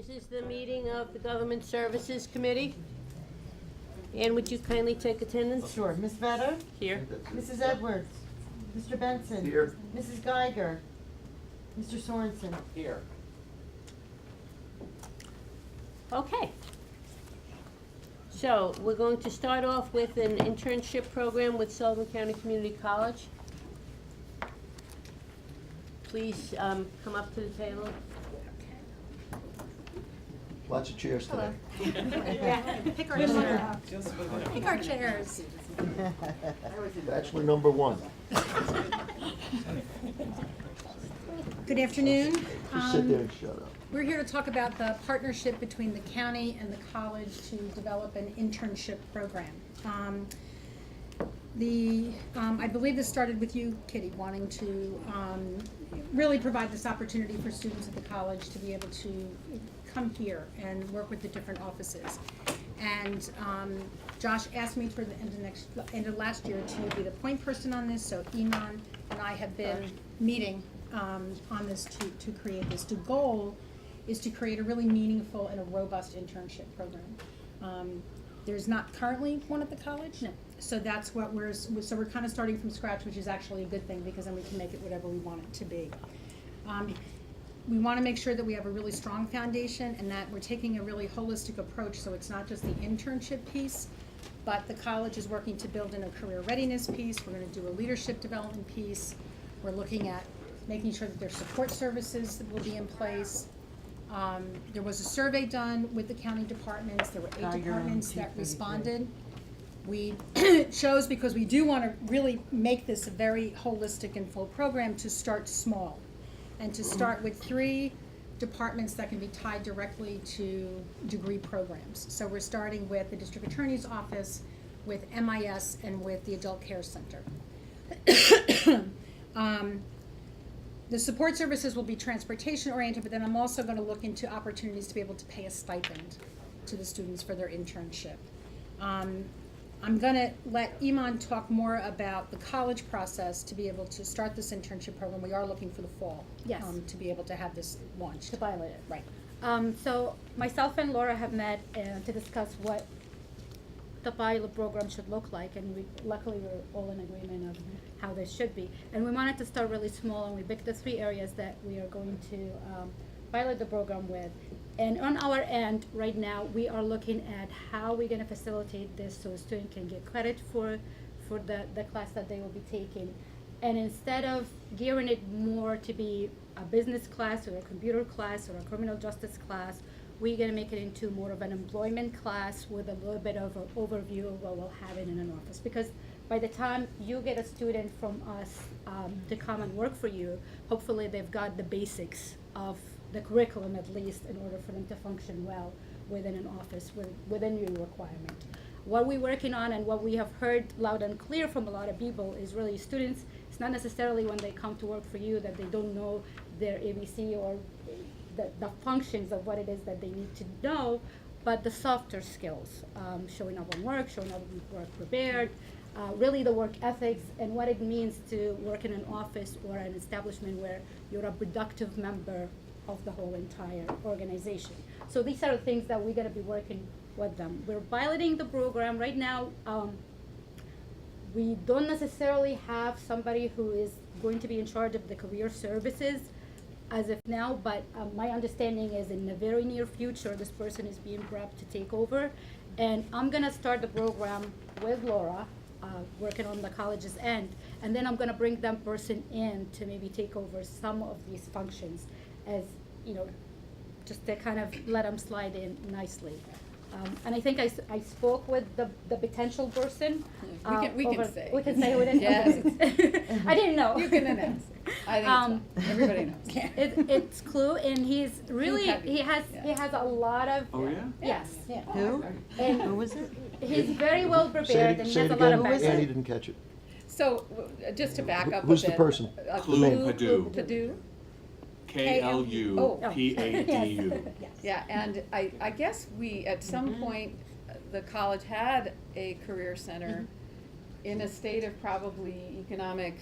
This is the meeting of the Government Services Committee. Ann, would you kindly take attendance? Sure. Ms. Vedder? Here. Mrs. Edwards? Mr. Benson? Here. Mrs. Geiger? Mr. Sorensen? Here. Okay. So, we're going to start off with an internship program with Sullivan County Community College. Please come up to the table. Lots of chairs today. Pick our chair. Pick our chairs. Bachelor number one. Good afternoon. Just sit there and shut up. We're here to talk about the partnership between the county and the college to develop an internship program. I believe this started with you, Kitty, wanting to really provide this opportunity for students at the college to be able to come here and work with the different offices. And Josh asked me for the end of last year to be the point person on this, so Iman and I have been meeting on this to create this. The goal is to create a really meaningful and a robust internship program. There's not currently one at the college. No. So that's what we're kind of starting from scratch, which is actually a good thing because then we can make it whatever we want it to be. We want to make sure that we have a really strong foundation and that we're taking a really holistic approach, so it's not just the internship piece, but the college is working to build in a career readiness piece. We're going to do a leadership development piece. We're looking at making sure that their support services will be in place. There was a survey done with the county departments. There were 8 departments that responded. We chose, because we do want to really make this a very holistic and full program, to start small and to start with 3 departments that can be tied directly to degree programs. So we're starting with the district attorney's office, with MIS, and with the adult care center. The support services will be transportation oriented, but then I'm also going to look into opportunities to be able to pay a stipend to the students for their internship. I'm going to let Iman talk more about the college process to be able to start this internship program. We are looking for the fall. Yes. To be able to have this launched. To pilot it. Right. So myself and Laura have met to discuss what the pilot program should look like, and luckily we're all in agreement of how this should be. And we wanted to start really small, and we picked the 3 areas that we are going to pilot the program with. And on our end, right now, we are looking at how we're going to facilitate this so a student can get credit for the class that they will be taking. And instead of gearing it more to be a business class or a computer class or a criminal justice class, we're going to make it into more of an employment class with a little bit of an overview of what we'll have in an office. Because by the time you get a student from us to come and work for you, hopefully they've got the basics of the curriculum, at least, in order for them to function well within an office, within your requirement. What we're working on and what we have heard loud and clear from a lot of people is really students, it's not necessarily when they come to work for you that they don't know their ABC or the functions of what it is that they need to know, but the softer skills, showing up on work, showing up on work prepared, really the work ethics and what it means to work in an office or an establishment where you're a productive member of the whole entire organization. So these are the things that we're going to be working with them. We're piloting the program right now. We don't necessarily have somebody who is going to be in charge of the career services as of now, but my understanding is in the very near future, this person is being prepped to take over. And I'm going to start the program with Laura, working on the college's end, and then I'm going to bring that person in to maybe take over some of these functions, as you know, just to kind of let them slide in nicely. And I think I spoke with the potential person. We can say. We can say who it is. Yes. I didn't know. You can announce it. I think it's fine. Everybody knows. It's Clue, and he's really heavy. he has a lot of. Oh, yeah? Yes. Yeah. Who? And Who was it? he's very well prepared, and he Say has it a lot of again, background. Annie didn't catch it. So, just to back up a bit. Who's the person? Clue Padu. Padu? KLUPADU. Yes. Yeah, and I guess we, at some point, the college had a career center in a state of probably economic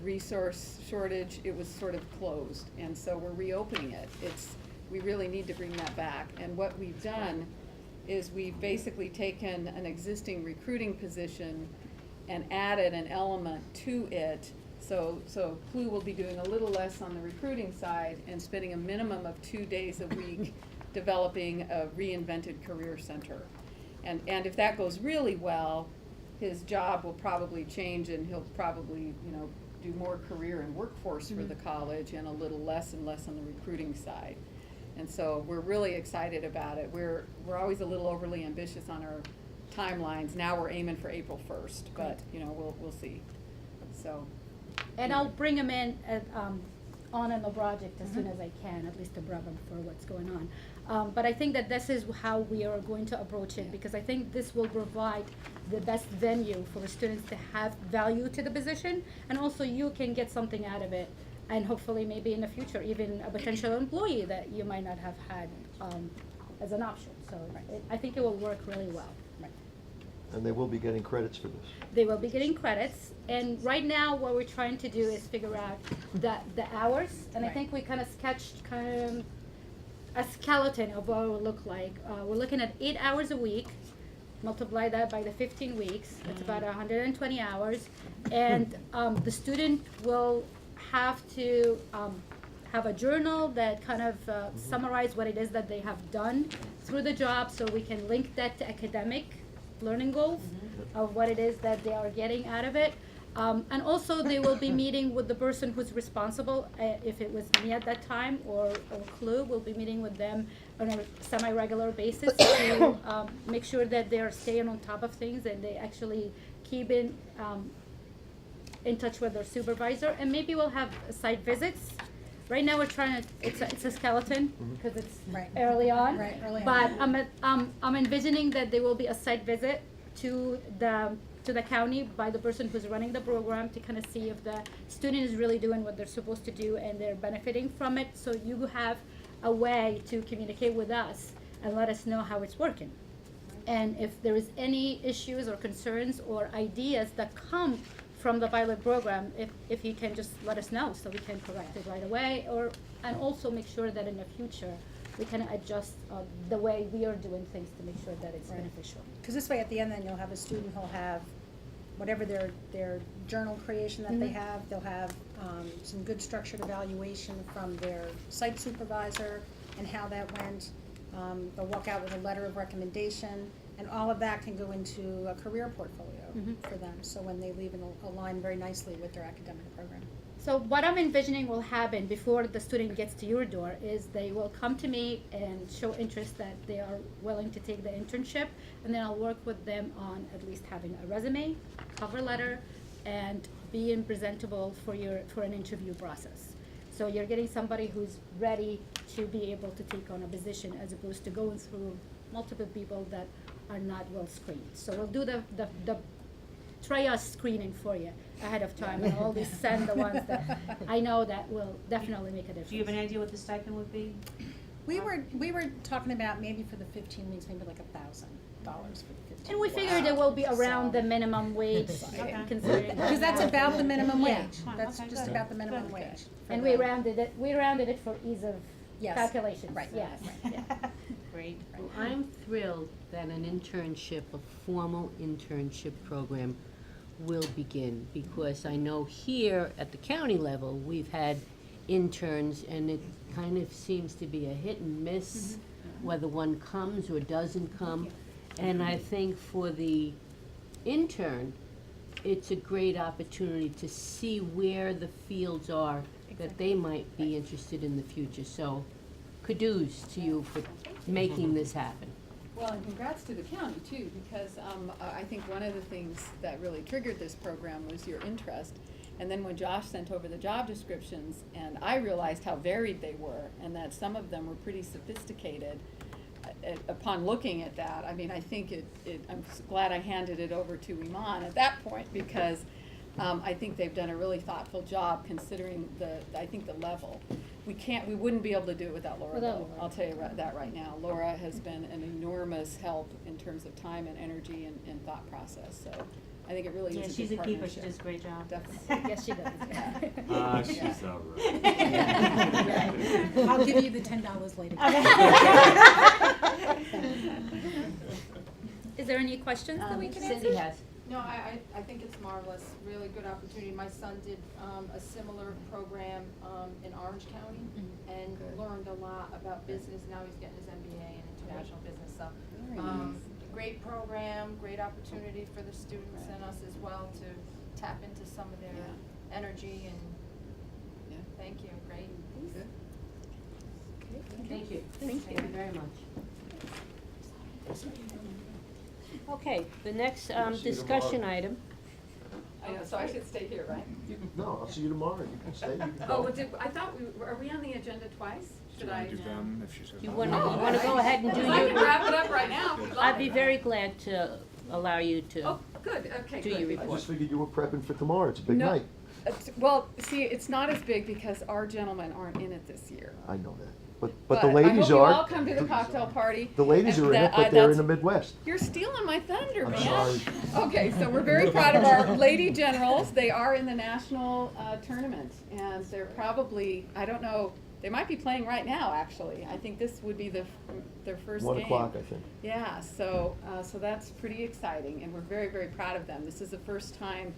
resource shortage. It was sort of closed, and so we're reopening it. we really need to bring that back. And what we've done is we've basically taken an existing recruiting position and added an element to it. So CLU will be doing a little less on the recruiting side and spending a minimum of 2 days a week developing a reinvented career center. And if that goes really well, his job will probably change and he'll probably, do more career and workforce for the college and a little less and less on the recruiting side. And so we're really excited about it. We're always a little overly ambitious on our timelines. Now we're aiming for April 1st, but, we'll see. So. And I'll bring him in on the project as soon as I can, at least to prep him for what's going on. But I think that this is how we are going to approach it, because I think this will provide the best venue for the students to have value to the position, and also you can get something out of it, and hopefully maybe in the future, even a potential employee that you might not have had as an option. So I think it will work really well. And they will be getting credits for this. They will be getting credits, and right now what we're trying to do is figure out the hours, and I think we kind of sketched a skeleton of what it will look like. We're looking at 8 hours a week, multiply that by the 15 weeks, it's about 120 hours, and the student will have to have a journal that kind of summarize what it is that they have done through the job, so we can link that to academic learning goals of what it is that they are getting out of it. And also they will be meeting with the person who's responsible, if it was me at that time or CLU, we'll be meeting with them on a semi-regular basis to make sure that they are staying on top of things and they actually keep in touch with their supervisor. And maybe we'll have site visits. Right now we're trying to, it's a skeleton because it's early on. Right, early But on. I'm envisioning that there will be a site visit to the county by the person who's running the program to kind of see if the student is really doing what they're supposed to do and they're benefiting from it. So you have a way to communicate with us and let us know how it's working. And if there is any issues or concerns or ideas that come from the pilot program, if you can just let us know so we can correct it right away, and also make sure that in the future we can adjust the way we are doing things to make sure that it's beneficial. Because this way, at the end, then you'll have a student who'll have whatever their journal creation that they have. They'll have some good structured evaluation from their site supervisor and how that went. They'll walk out with a letter of recommendation, and all of that can go into a career portfolio for them. So when they leave, it'll align very nicely with their academic program. So what I'm envisioning will happen before the student gets to your door is they will come to me and show interest that they are willing to take the internship, and then I'll work with them on at least having a resume, cover letter, and being presentable for an interview process. So you're getting somebody who's ready to be able to take on a position as opposed to going through multiple people that are not well screened. So we'll do the triage screening for you ahead of time, and all these send the ones that I know that will definitely make a difference. Do you have any idea what the stipend would be? We were talking about maybe for the 15 weeks, maybe like $1,000 for the 15. And we figured it will be around the minimum wage, Okay. considering. Because that's about the minimum Yeah. wage. That's Okay, just good. about the minimum Good. wage. for And the- we rounded it for ease of Yes. calculations. Right. Yes. Yeah. Great. Well, I'm thrilled that an internship, a formal internship program will begin, because I know here at the county level, we've had interns, and it kind of seems to be a hit and miss whether one comes or doesn't come. And I think for the intern, it's a great opportunity to see where the fields are that they might be interested in the future. So kudos to you for making this happen. Well, and congrats to the county too, because I think one of the things that really triggered this program was your interest. And then when Josh sent over the job descriptions, and I realized how varied they were, and that some of them were pretty sophisticated, upon looking at that, I mean, I think I'm glad I handed it over to Iman at that point, because I think they've done a really thoughtful job considering the level. We wouldn't be able to do it without Laura, Without though. Laura. I'll tell you that right now. Laura has been an enormous help in terms of time and energy and thought process, so I think it really Yeah, is a she's good a keeper, she partnership. does a great job. Definitely. Yes, she does. She's all right. I'll give you the $10 later. Is there any questions that we can answer? Cindy has. No, I think it's marvelous, really good opportunity. My son did a similar program in Orange County and learned a lot about business. Now he's getting his MBA in international business, so. Very nice. Great program, great opportunity for the students and us as well to tap into some of their energy and, Yeah. thank you, great. Good. Thank you. Thank you. very much. Okay, the next See you discussion tomorrow. item. I know, so I should stay here, right? No, I'll see you tomorrow. You can stay, you can Oh, go. well, I thought are we on the agenda twice? Should I? Do them if she says. You no. wanna go ahead and do I can your, wrap it up right now if you'd like. I'd be very glad to allow you to. Oh, good, okay, Do good. your I report. just figured you were prepping for tomorrow. It's a big No. night. Well, see, it's not as big because our gentlemen aren't in it this year. I know that. But the I ladies hope you are. all come to the cocktail party. The ladies and are in it, that- but they're in that's- the Midwest. You're stealing my thunder, I'm man. sorry. Okay, so we're very proud of our lady generals. They are in the national tournament, and they're probably, I don't know, they might be playing right now, actually. I think this would be their first game. 1 o'clock, I think. Yeah, so that's pretty exciting, and we're very, very proud of them. This is the first time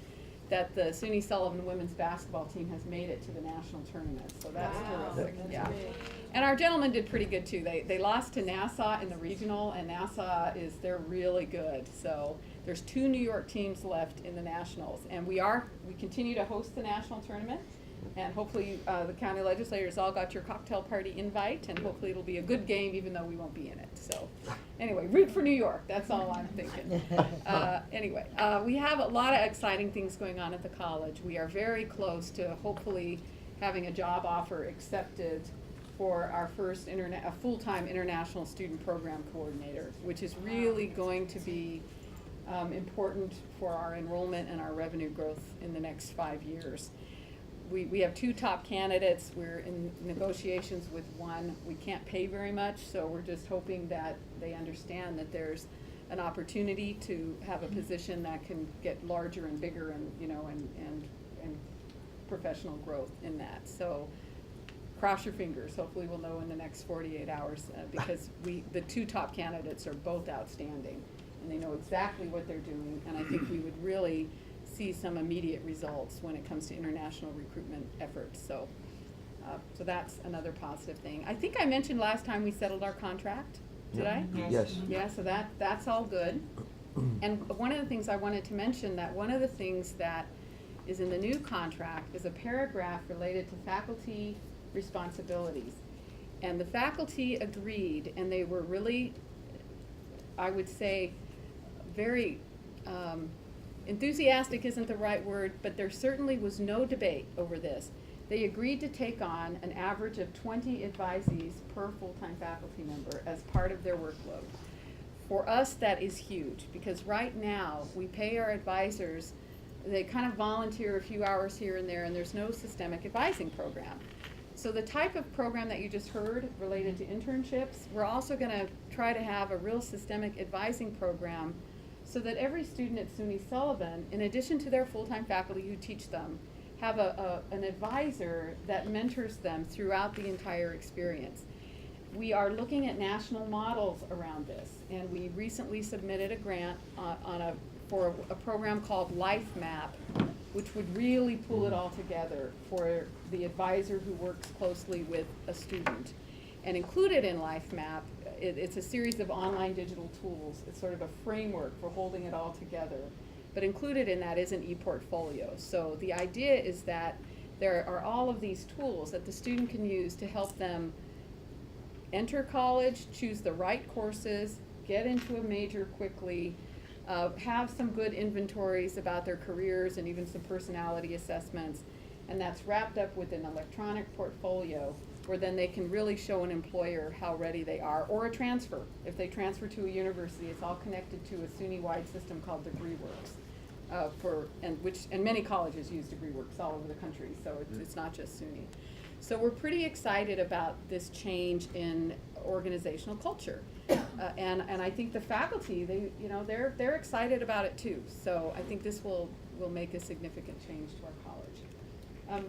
that the SUNY Sullivan women's basketball team has made it to the national tournament, so that's Wow, terrific, that's yeah. great. And our gentlemen did pretty good too. They lost to Nassau in the regional, and Nassau they're really good. So there's 2 New York teams left in the nationals, and we continue to host the national tournament, and hopefully the county legislators all got your cocktail party invite, and hopefully it'll be a good game even though we won't be in it. So anyway, root for New York. That's all I'm thinking. Anyway, we have a lot of exciting things going on at the college. We are very close to hopefully having a job offer accepted for our first a full-time international student program coordinator, which is really going to be important for our enrollment and our revenue growth in the next 5 years. We have 2 top candidates. We're in negotiations with one. We can't pay very much, so we're just hoping that they understand that there's an opportunity to have a position that can get larger and bigger and, and professional growth in that. So cross your fingers. Hopefully we'll know in the next 48 hours because the 2 top candidates are both outstanding and they know exactly what they're doing, and I think we would really see some immediate results when it comes to international recruitment efforts. So that's another positive thing. I think I mentioned last time we settled our contract. Did I? Yes. Yeah, so that's all good. And one of the things I wanted to mention, that one of the things that is in the new contract is a paragraph related to faculty responsibilities. And the faculty agreed, and they were really, I would say, very enthusiastic isn't the right word, but there certainly was no debate over this. They agreed to take on an average of 20 advisees per full-time faculty member as part of their workload. For us, that is huge, because right now, we pay our advisors, they kind of volunteer a few hours here and there, and there's no systemic advising program. So the type of program that you just heard related to internships, we're also gonna try to have a real systemic advising program so that every student at SUNY Sullivan, in addition to their full-time faculty who teach them, have an advisor that mentors them throughout the entire experience. We are looking at national models around this, and we recently submitted a grant for a program called Life Map, which would really pull it all together for the advisor who works closely with a student. And included in Life Map, it's a series of online digital tools. It's sort of a framework for holding it all together. But included in that is an e-portfolio. So the idea is that there are all of these tools that the student can use to help them enter college, choose the right courses, get into a major quickly, have some good inventories about their careers and even some personality assessments. And that's wrapped up with an electronic portfolio where then they can really show an employer how ready they are, or a transfer. If they transfer to a university, it's all connected to a SUNY-wide system called DegreeWorks. And many colleges use DegreeWorks all over the country, so it's not just SUNY. So we're pretty excited about this change in organizational culture. And I think the faculty, they're excited about it too. So I think this will make a significant change to our college.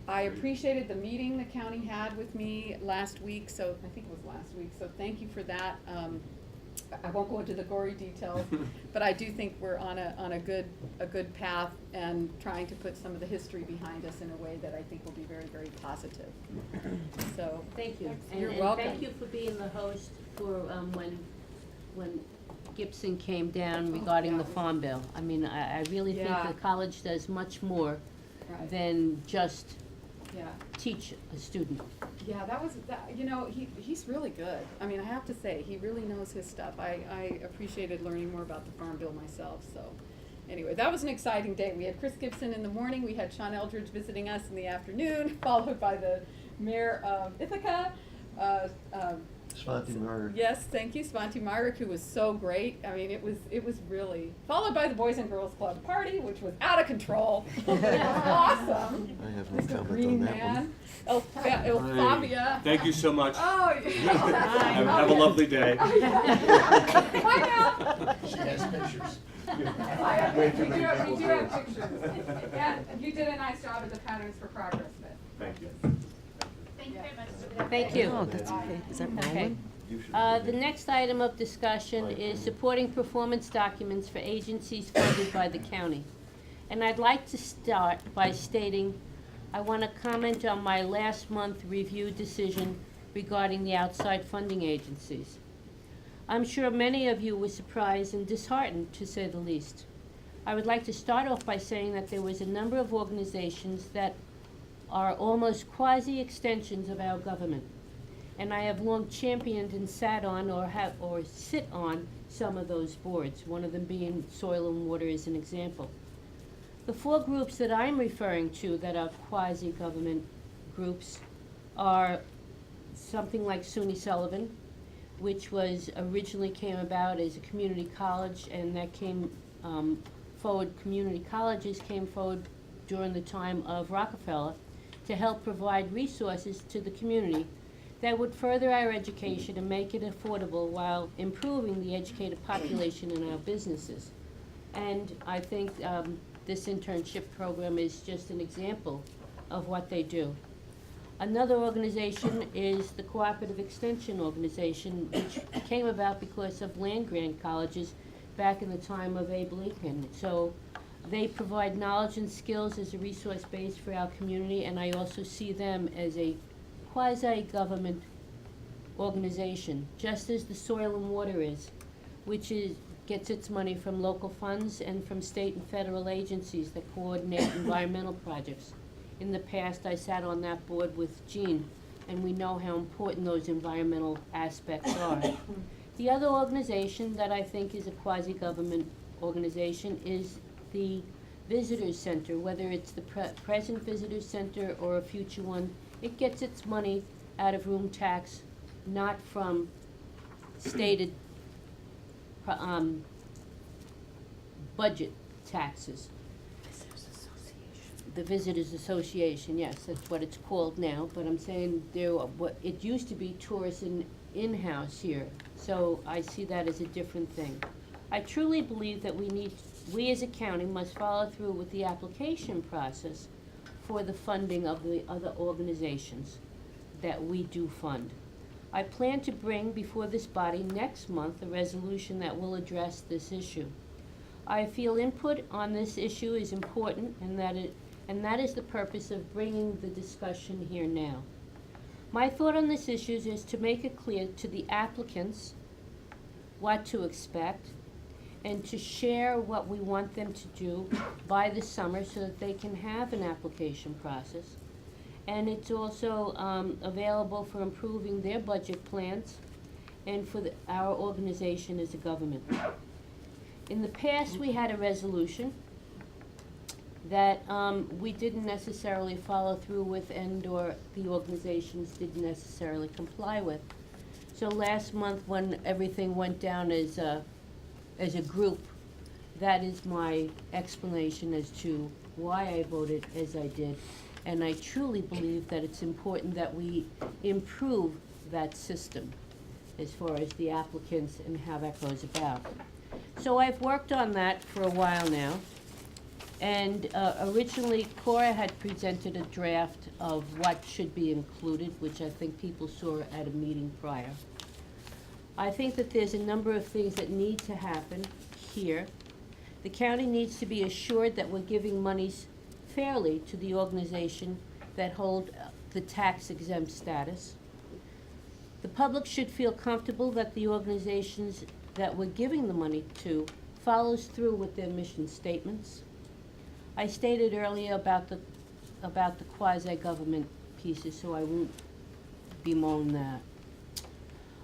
I appreciated the meeting the county had with me last week, so I think it was last week, so thank you for that. I won't go into the gory details, but I do think we're on a good path and trying to put some of the history behind us in a way that I think will be very, very positive. So Thank you. You're And welcome. thank you for being the host for, when Gibson came down regarding the Farm Bill. I mean, I really think Yeah. the college does much more Right. than just Yeah. teach a student. Yeah, he's really good. I mean, I have to say, he really knows his stuff. I appreciated learning more about the Farm Bill myself, so. Anyway, that was an exciting day. We had Chris Gibson in the morning, we had Sean Eldridge visiting us in the afternoon, followed by the mayor of Ithaca. Svanti Murray. Yes, thank you, Svanti Myrick, who was so great. I mean, it was really, followed by the Boys and Girls Club party, which was out of control. It was awesome. I have no Mr. comment Green on that Man, one. El Fabia. Thank you so much. Oh, yeah. Have a lovely day. Bye now. She has pictures. We do have pictures. And you did a nice job at the Patterns for Progress bit. Thank you. Thank you very much. Thank you. Oh, that's okay. Is that Okay. Roland? You should The be- next item of discussion is supporting performance documents for agencies funded by the county. And I'd like to start by stating, I want to comment on my last month review decision regarding the outside funding agencies. I'm sure many of you were surprised and disheartened, to say the least. I would like to start off by saying that there was a number of organizations that are almost quasi-extensions of our government. And I have long championed and sat on or sit on some of those boards, one of them being Soil and Water as an example. The four groups that I'm referring to that are quasi-government groups are something like SUNY Sullivan, which was originally came about as a community college, and that came forward, community colleges came forward during the time of Rockefeller to help provide resources to the community that would further our education and make it affordable while improving the educated population in our businesses. And I think this internship program is just an example of what they do. Another organization is the Cooperative Extension Organization, which came about because of land-grant colleges back in the time of Abe Lincoln. So they provide knowledge and skills as a resource base for our community, and I also see them as a quasi-government organization, just as the Soil and Water is, which gets its money from local funds and from state and federal agencies that coordinate environmental projects. In the past, I sat on that board with Jean, and we know how important those environmental aspects are. The other organization that I think is a quasi-government organization is the Visitors Center, whether it's the present Visitors Center or a future one. It gets its money out of room tax, not from stated budget taxes. The Visitors Association, yes, that's what it's called now, but I'm saying it used to be tourists in-house here, so I see that as a different thing. I truly believe that we as a county must follow through with the application process for the funding of the other organizations that we do fund. I plan to bring before this body next month a resolution that will address this issue. I feel input on this issue is important, and that is the purpose of bringing the discussion here now. My thought on this issue is to make it clear to the applicants what to expect, and to share what we want them to do by the summer so that they can have an application process. And it's also available for improving their budget plans and for our organization as a government. In the past, we had a resolution that we didn't necessarily follow through with, and/or the organizations didn't necessarily comply with. So last month, when everything went down as a group, that is my explanation as to why I voted as I did. And I truly believe that it's important that we improve that system as far as the applicants and how that goes about. So I've worked on that for a while now. And originally, Cora had presented a draft of what should be included, which I think people saw at a meeting prior. I think that there's a number of things that need to happen here. The county needs to be assured that we're giving monies fairly to the organization that hold the tax exempt status. The public should feel comfortable that the organizations that we're giving the money to follows through with their mission statements. I stated earlier about the quasi-government pieces, so I won't bemoan that.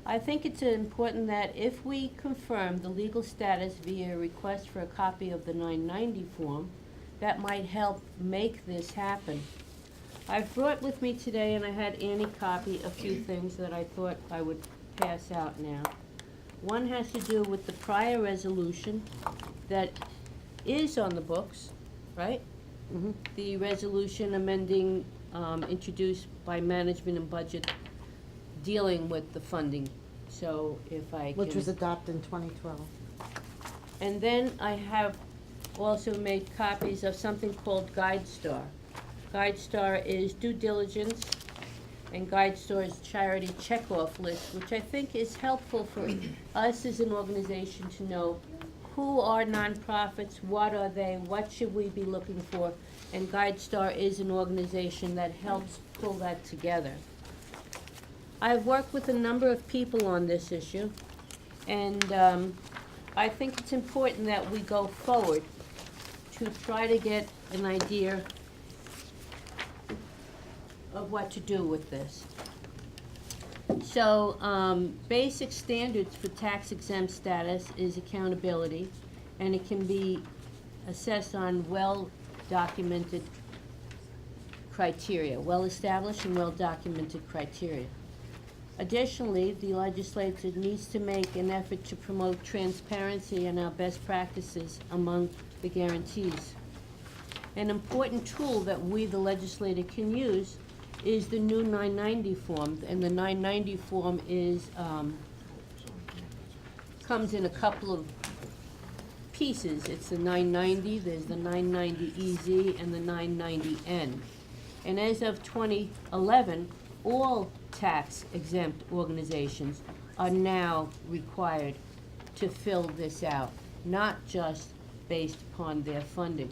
I think it's important that if we confirm the legal status via a request for a copy of the 990 form, that might help make this happen. I've brought with me today, and I had Annie copy a few things that I thought I would pass out now. One has to do with the prior resolution that is on the books, right? Mm-hmm. The resolution amending, introduced by management and budget, dealing with the funding. So if I can. Which was adopted in 2012. And then I have also made copies of something called GuideStar. GuideStar is due diligence, and GuideStar is charity checkoff list, which I think is helpful for us as an organization to know who are nonprofits, what are they, what should we be looking for, and GuideStar is an organization that helps pull that together. I've worked with a number of people on this issue, and I think it's important that we go forward to try to get an idea of what to do with this. So, basic standards for tax exempt status is accountability, and it can be assessed on well-documented criteria, well-established and well-documented criteria. Additionally, the legislature needs to make an effort to promote transparency and our best practices among the guarantees. An important tool that we, the legislator, can use is the new 990 form, and the 990 form is, comes in a couple of pieces. It's the 990, there's the 990 EZ, and the 990N. And as of 2011, all tax exempt organizations are now required to fill this out, not just based upon their funding.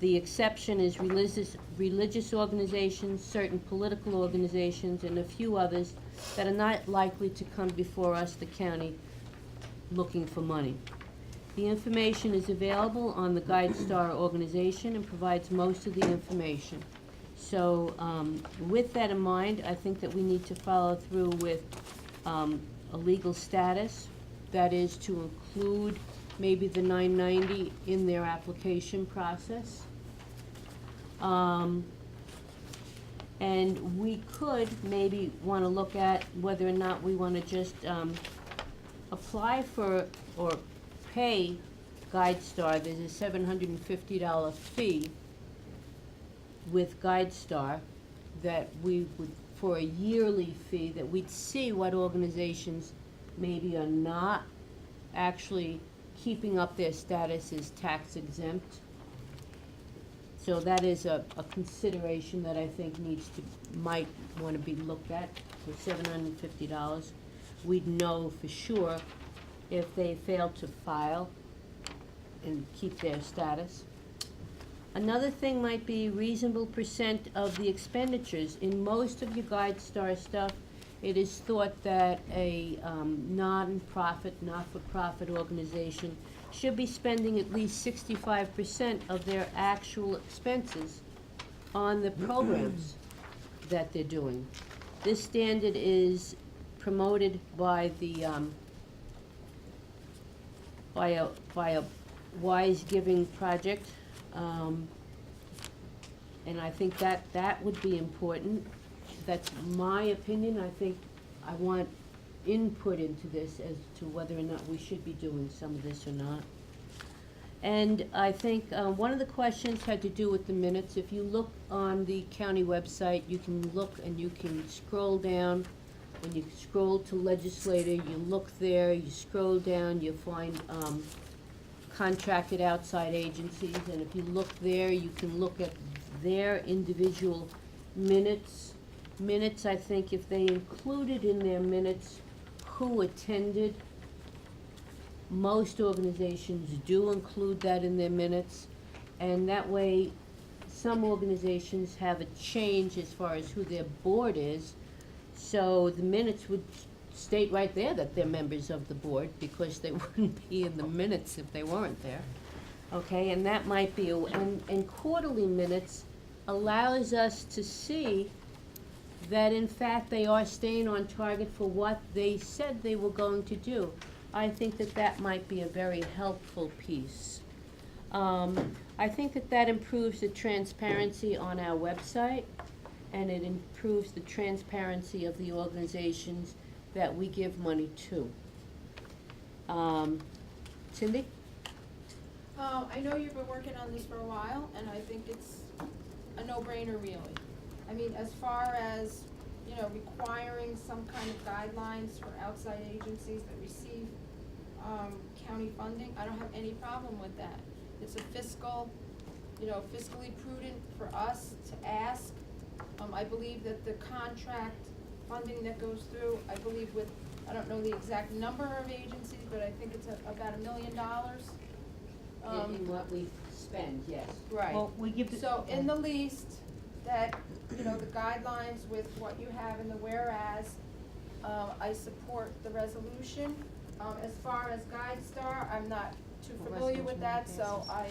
The exception is religious organizations, certain political organizations, and a few others that are not likely to come before us, the county, looking for money. The information is available on the GuideStar organization and provides most of the information. So with that in mind, I think that we need to follow through with a legal status, that is to include maybe the 990 in their application process. And we could maybe want to look at whether or not we want to just apply for or pay GuideStar. There's a $750 fee with GuideStar that we would, for a yearly fee, that we'd see what organizations maybe are not actually keeping up their status as tax exempt. So that is a consideration that I think might want to be looked at for $750. We'd know for sure if they fail to file and keep their status. Another thing might be reasonable percent of the expenditures. In most of your GuideStar stuff, it is thought that a non-profit, not-for-profit organization should be spending at least 65% of their actual expenses on the programs that they're doing. This standard is promoted by the by a Wise Giving project, and I think that would be important. That's my opinion. I think I want input into this as to whether or not we should be doing some of this or not. And I think one of the questions had to do with the minutes. If you look on the county website, you can look and you can scroll down. When you scroll to legislator, you look there, you scroll down, you find contracted outside agencies. And if you look there, you can look at their individual minutes. Minutes, I think if they included in their minutes who attended, most organizations do include that in their minutes, and that way, some organizations have a change as far as who their board is, so the minutes would state right there that they're members of the board, because they wouldn't be in the minutes if they weren't there. Okay, and that might be, and quarterly minutes allows us to see that in fact they are staying on target for what they said they were going to do. I think that that might be a very helpful piece. I think that that improves the transparency on our website, and it improves the transparency of the organizations that we give money to. Cindy? I know you've been working on this for a while, and I think it's a no-brainer, really. I mean, as far as, you know, requiring some kind of guidelines for outside agencies that receive county funding, I don't have any problem with that. It's a fiscal, you know, fiscally prudent for us to ask. I believe that the contract funding that goes through, I believe with, I don't know the exact number of agencies, but I think it's about $1 million. In what we spend, yes. Right. Well, we give the. So in the least, that, you know, the guidelines with what you have in the whereas, I support the resolution. As far as GuideStar, I'm not too familiar with that, so I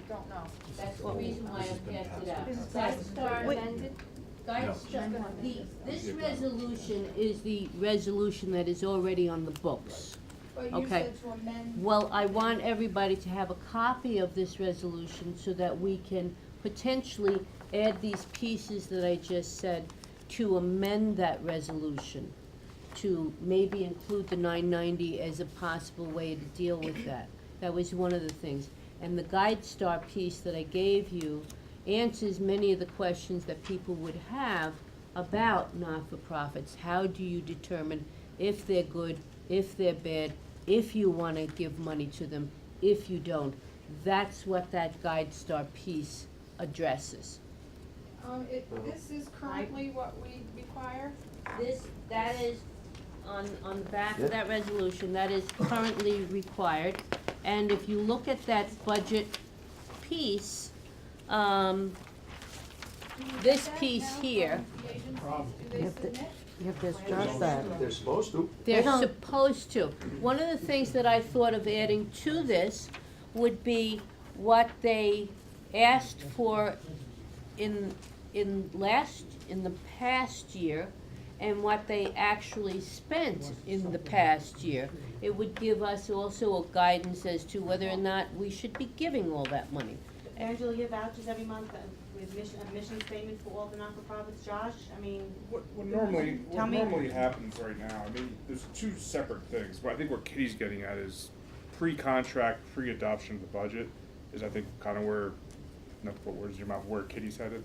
don't know. That's the reason why I passed it out. This is GuideStar Wait. amended, Just GuideStar, gonna this resolution is the resolution that is already on the books. But you Okay. said to amend. Well, I want everybody to have a copy of this resolution so that we can potentially add these pieces that I just said to amend that resolution, to maybe include the 990 as a possible way to deal with that. That was one of the things. And the GuideStar piece that I gave you answers many of the questions that people would have about not-for-profits. How do you determine if they're good, if they're bad, if you want to give money to them, if you don't? That's what that GuideStar piece addresses. This is currently what we require? That is, on the back of that resolution, that is currently required. And if you look at that budget piece, this piece here, The agencies, do they submit? You have to adjust that. They're supposed to. they're supposed to. One of the things that I thought of adding to this would be what they asked for in the past year, and what they actually spent in the past year. It would give us also a guidance as to whether or not we should be giving all that money. Angela, you have vouchers every month with mission statement for all the not-for-profits, Josh? I mean, What Tell me. normally happens right now, I mean, there's two separate things, but I think what Kitty's getting at is pre-contract, pre-adoption of the budget is I think kind of where, not to put words in your mouth, where Kitty's headed.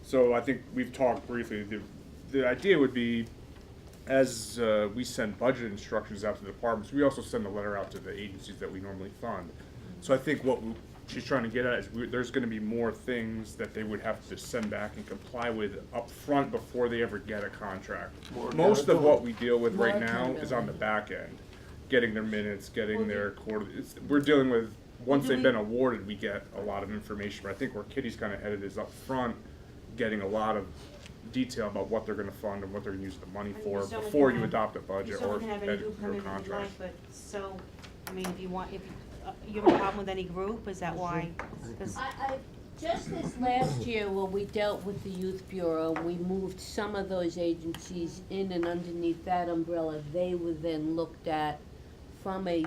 So I think we've talked briefly, the idea would be, as we send budget instructions out to the departments, we also send a letter out to the agencies that we normally fund. So I think what she's trying to get at is there's gonna be more things that they would have to send back and comply with up front before they ever get a contract. More Most of what we accountability. deal with right More now is on the accountability. back end, getting their minutes, getting their quarter, we're dealing with, once they've been awarded, we get a lot of information, but I think where Kitty's kinda headed is up front, getting a lot of detail about what they're gonna fund and what they're gonna use the money for someone before can you have- adopt a budget or someone can have any ed- group or come in if you contract. like, but so, I mean, if you have a problem with any group, is that why? 'Cause- Just this last year, when we dealt with the Youth Bureau, we moved some of those agencies in, and underneath that umbrella, they were then looked at from a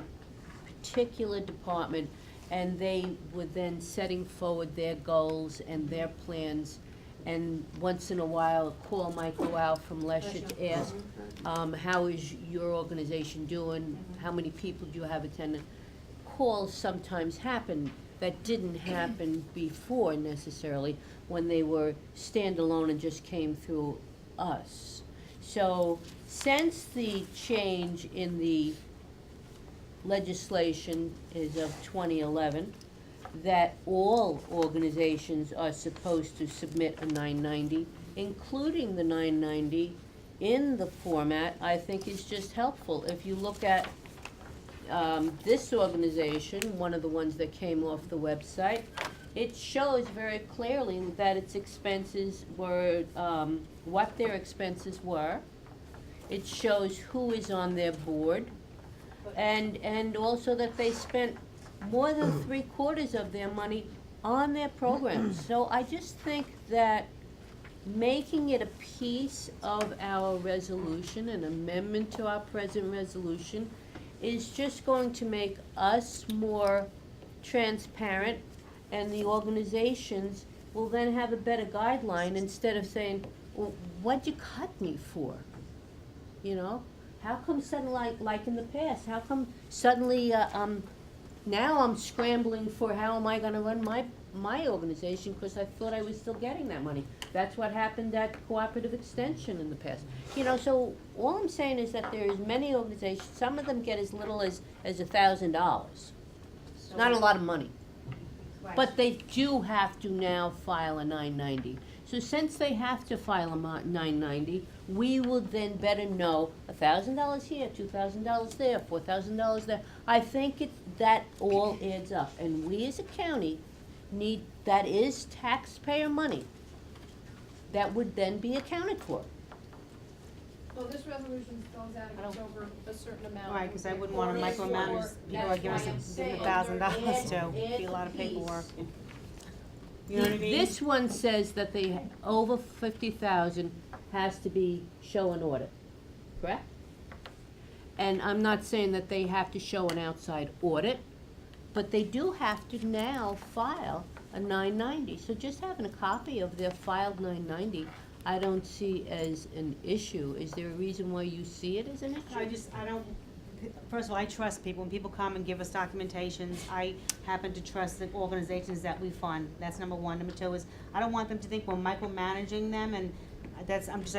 particular department, and they were then setting forward their goals and their plans. And once in a while, a call might go out from Lesher to ask, how is your organization doing? How many people do you have attending? calls sometimes happen that didn't happen before necessarily, when they were standalone and just came through us. So, since the change in the legislation is of 2011, that all organizations are supposed to submit a 990, including the 990 in the format, I think is just helpful. If you look at this organization, one of the ones that came off the website, it shows very clearly that its expenses were, what their expenses were. It shows who is on their board, and also that they spent more than 3/4 of their money on their programs. So I just think that making it a piece of our resolution, an amendment to our present resolution, is just going to make us more transparent, and the organizations will then have a better guideline instead of saying, well, what'd you cut me for? You know, how come suddenly, like in the past, how come suddenly, now I'm scrambling for how am I gonna run my organization, because I thought I was still getting that money. That's what happened at Cooperative Extension in the past. You know, so all I'm saying is that there's many organizations, some of them get as little as $1,000. Not a lot of money. But they do have to now file a 990. So since they have to file a 990, we will then better know $1,000 here, $2,000 there, $4,000 there. I think that all adds up, and we as a county need, that is taxpayer money that would then be accounted for. Well, this resolution spells out if it's over a certain amount. Right, because I wouldn't want to micromanage people like give us $1,000 to, be a lot of paperwork. You know what I mean? This one says that they, over 50,000 has to be, show an audit, correct? And I'm not saying that they have to show an outside audit, but they do have to now file a 990. So just having a copy of their filed 990, I don't see as an issue. Is there a reason why you see it as an issue? I don't, first of all, I trust people. When people come and give us documentations, I happen to trust the organizations that we fund. That's number one. Number two is, I don't want them to think we're micromanaging them, and I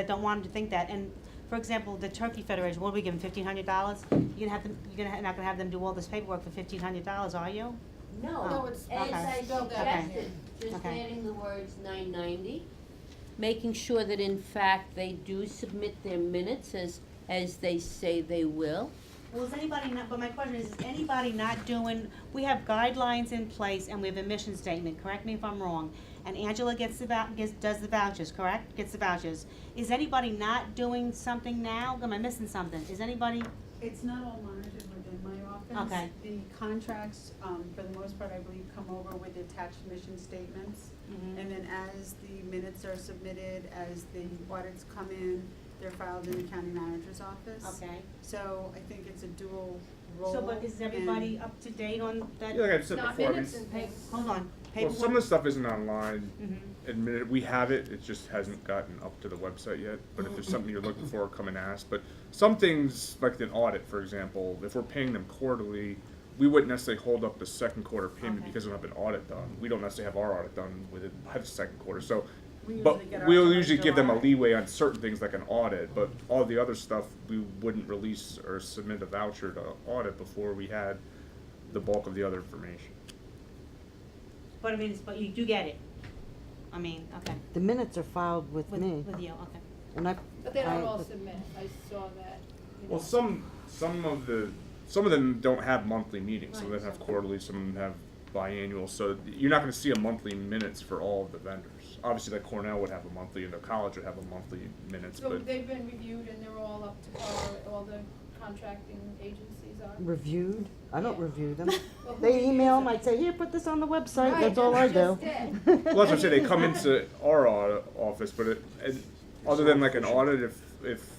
don't want them to think that. And for example, the Turkey Federation, what are we giving, $1,500? You're not gonna have them do all this paperwork for $1,500, are you? No, it's, As I okay. suggested, just Okay. adding the words 990, making sure that in fact they do submit their minutes as they say they will. Well, is anybody not, but my question is anybody not doing, we have guidelines in place and we have a mission statement, correct me if I'm wrong, and Angela does the vouchers, correct? Gets the vouchers. Is anybody not doing something now? Am I missing something? Is anybody? It's not all monitored within my office. Okay. The contracts, for the most part, I believe, come over with attached mission statements. Mhm. And then as the minutes are submitted, as the audits come in, they're filed in the county manager's office. Okay. So I think it's a dual role. So, but is everybody and- up to date on that? Yeah, like I said Not before, I minutes mean, and papers. Hold on, well, paperwork? some of the stuff isn't online. Mhm. Admitted, we have it, it just hasn't gotten up to the website yet, but if there's something you're looking for, come and ask. But some things, like an audit, for example, if we're paying them quarterly, we wouldn't necessarily hold up the second quarter payment Okay. because we don't have an audit done. We don't necessarily have our audit done by the second quarter, so, We but usually get ours we'll in usually give them a July. leeway on certain things like an audit, but all the other stuff, we wouldn't release or submit a voucher to audit before we had the bulk of the other information. But I mean, but you do get it. I mean, okay. The minutes are filed with me, With you, okay. and I. But they don't I- all submit, I saw that. you Well, know. some of them don't have monthly meetings, some of them have quarterly, some of them have biannual, so you're not gonna see a monthly minutes for all of the vendors. Obviously, like Cornell would have a monthly, and the college would have a monthly minutes, So but, they've been reviewed and they're all up to par, all the contracting agencies are? Reviewed? I don't Yeah. review them. Well, who They reviews email them, them? I'd say, here, put this on the website, Right, that's all I just do. did. well, that's what I'm saying, they come into our office, but other than like an audit, if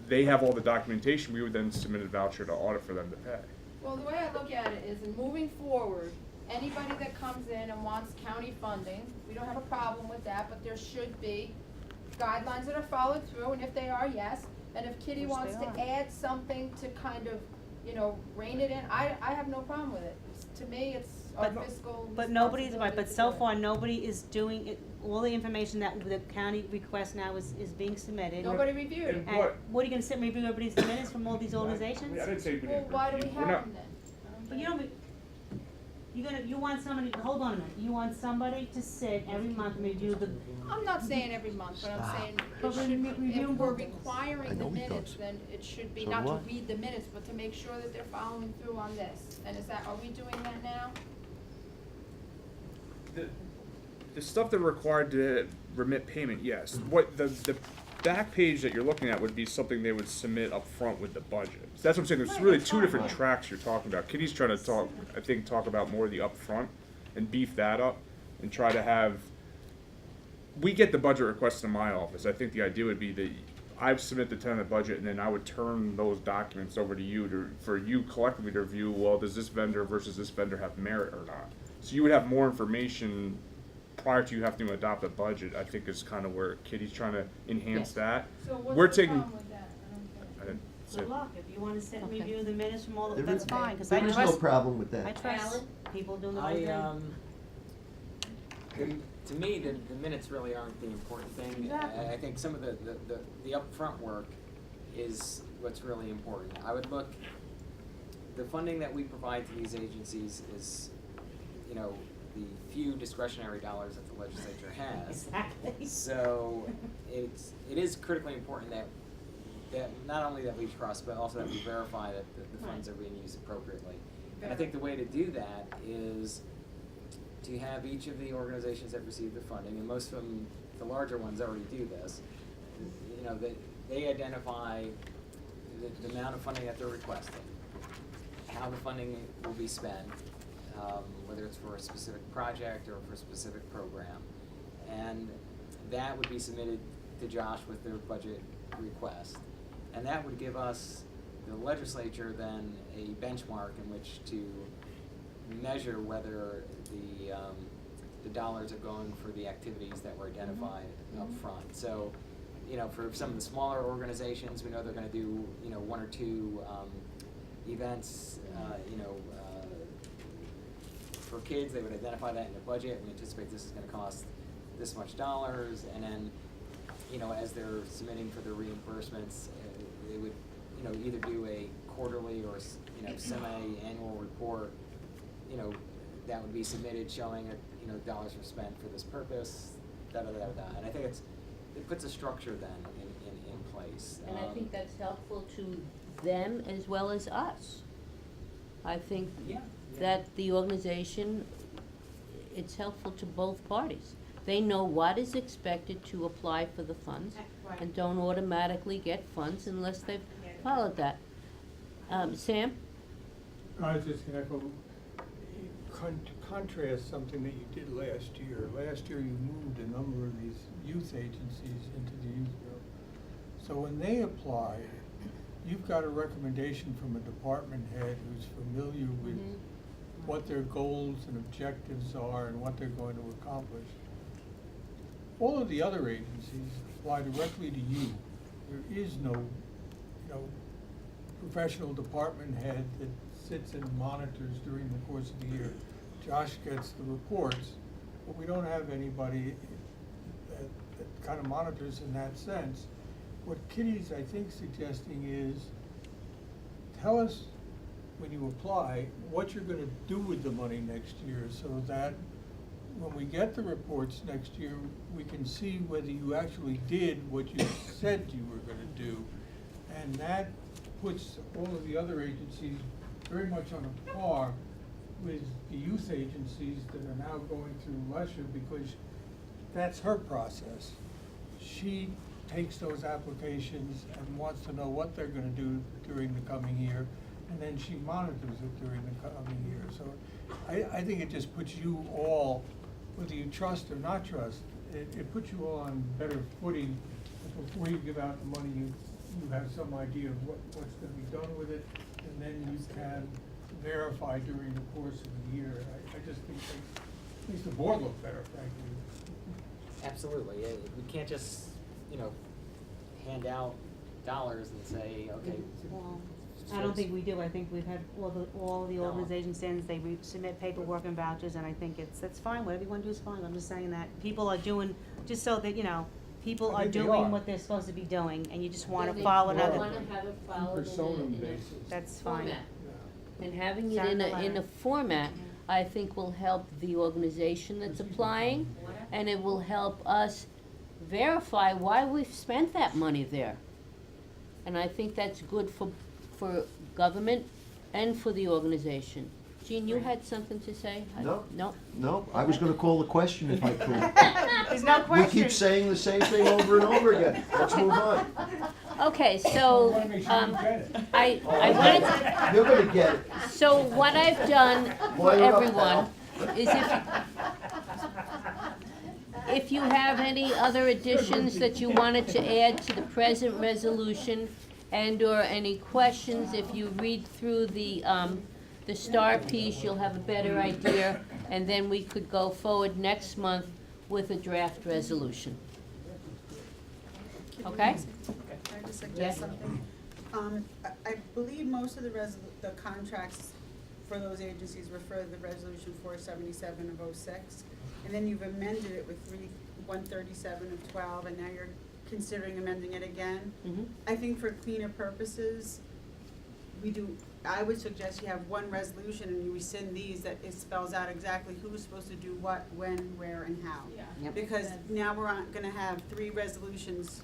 they have all the documentation, we would then submit a voucher to audit for them to pay. Well, the way I look at it is, in moving forward, anybody that comes in and wants county funding, we don't have a problem with that, but there should be guidelines that are followed through, and if they are, yes. And if Kitty Which wants they to are. add something to kind of, you know, rein it in, I have no problem with it. To me, it's our But- fiscal But nobody's, right, responsibility but to so do it. far, nobody is doing it, all the information that the county requests now is being submitted. Nobody reviewed it. And And what are you gonna sit and review everybody's minutes from all these I organizations? didn't say we Well, didn't why do we review. have We're not- them then? I don't But get you it. don't, you want somebody, hold on a minute, you want somebody to sit every month and review the, I'm not saying every month, but I'm saying But it when should, we review if we're both- I requiring the know he minutes, does. then it should be So not to what? read the minutes, but to make sure that they're following through on this. And is that, are we doing that now? The stuff that required to remit payment, yes. What the back page that you're looking at would be something they would submit up front with the budget. So that's what I'm saying, there's Right, really that's two fine. different tracks you're talking about. Kitty's trying to talk about more of the upfront and beef that up and try to have, we get the budget requests in my office. I think the idea would be that I would submit the tentative budget and then I would turn those documents over to you for you collectively to review, well, does this vendor versus this vendor have merit or not? So you would have more information prior to you having to adopt a budget, I think is kind of where Kitty's trying to enhance Yes. that. So We're what's the taking- problem with that? I don't get it. I didn't say- good luck, if you wanna sit and Okay. review the minutes from all, There that's is- fine, cause I There is no trust, problem with I that. trust Alan? people doing the right thing. To me, the minutes really aren't the important thing. Exactly. I think some of the upfront work is what's really important. I would look, the funding that we provide to these agencies is, you know, the few discretionary dollars that the legislature has. Exactly. So it is critically important that not only that we trust, but also that we verify that the funds are being used appropriately. And I think the way to do that is to have each of the organizations that receive the funding, and most of them, the larger ones already do this, you know, they identify the amount of funding that they're requesting, how the funding will be spent, whether it's for a specific project or for a specific program. And that would be submitted to Josh with their budget request. And that would give us, the legislature, then a benchmark in which to measure whether the dollars are going for the activities that were identified up front. So, you know, for some of the smaller organizations, we know they're gonna do, you know, one or two events, for kids, they would identify that in the budget. We anticipate this is gonna cost this much dollars, and then, you know, as they're submitting for their reimbursements, they would, you know, either do a quarterly or, you know, semi-annual report, you know, that would be submitted showing that, you know, dollars were spent for this purpose, da-da-da-da. And I think it puts a structure then in place. And I think that's helpful to them as well as us. I think Yeah. that the organization, it's helpful to both parties. They know what is expected to apply for the funds Right. and don't automatically get funds unless they've followed that. Sam? I was just gonna echo, contrast something that you did last year. Last year, you moved a number of these youth agencies into the youth bureau. So when they apply, you've got a recommendation from a department head who's familiar with what their goals and objectives are and what they're going to accomplish. All of the other agencies apply directly to you. There is no, professional department head that sits and monitors during the course of the year. Josh gets the reports, but we don't have anybody that kind of monitors in that sense. What Kitty's, I think, suggesting is, tell us when you apply, what you're gonna do with the money next year, so that when we get the reports next year, we can see whether you actually did what you said you were gonna do. And that puts all of the other agencies very much on a par with the youth agencies that are now going through Lesher, because that's her process. She takes those applications and wants to know what they're gonna do during the coming year, and then she monitors it during the coming year. So I think it just puts you all, whether you trust or not trust, it puts you all on better footing. Before you give out the money, you have some idea of what's gonna be done with it, and then you can verify during the course of the year. I just think it makes the board look better, frankly. Absolutely. We can't just, you know, hand out dollars and say, okay, I don't think we do, I think we've had all the No. organization stands, they submit paperwork and vouchers, and I think that's fine, whatever you wanna do is fine, I'm just saying that people are doing, just so that, you know, people I are think they doing are. what they're supposed to be doing, and you just wanna Then they follow another, wanna have it followed Personam in basis. a that's fine. format. And having it Sound in the a letter. format, I think will help the organization that's applying, and it will help us verify why we've spent that money there. And I think that's good for government and for the organization. Jean, you had something to say? No. No? No, I was gonna call the question if I could. There's no We question. keep saying the same thing over and over again. Let's move on. Okay, so, wanna make sure you get it. I wanted to, You're gonna get it. so what I've done for Boil it up, everyone is if you have any other additions that you wanted to add to the present resolution and/or any questions, if you read through the star piece, you'll have a better idea, and then we could go forward next month with a draft resolution. Okay? Can I just suggest Yes. something? I believe most of the contracts for those agencies refer to the resolution 477 of '06, and then you've amended it with 137 of 12, and now you're considering amending it again. Mhm. I think for cleaner purposes, I would suggest you have one resolution and you rescind these, that it spells out exactly who's supposed to do what, when, where, and how. Yep. Because now we're gonna have 3 resolutions,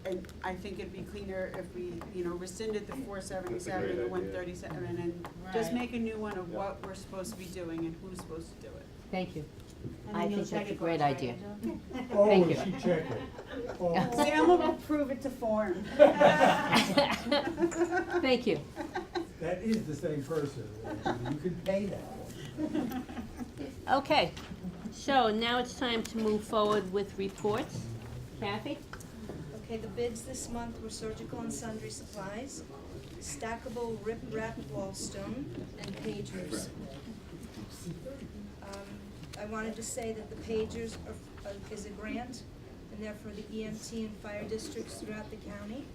and I think it'd be cleaner if we, rescinded the 477 and the 137, and just make a new one of what we're supposed to be doing and who's supposed to do it. Thank you. And I then you'll think check that's a it for great us, right, idea. Angela? Oh, Thank and you. she checked it. Oh. Sam will approve it to form. Thank you. That is the same person. You can pay that one. Okay, so now it's time to move forward with reports. Kathy? Okay, the bids this month were surgical and sundry supplies, stackable rip-wrap wall stone, and pagers. I wanted to say that the pagers is a grant, and they're for the EMT and fire districts throughout the county.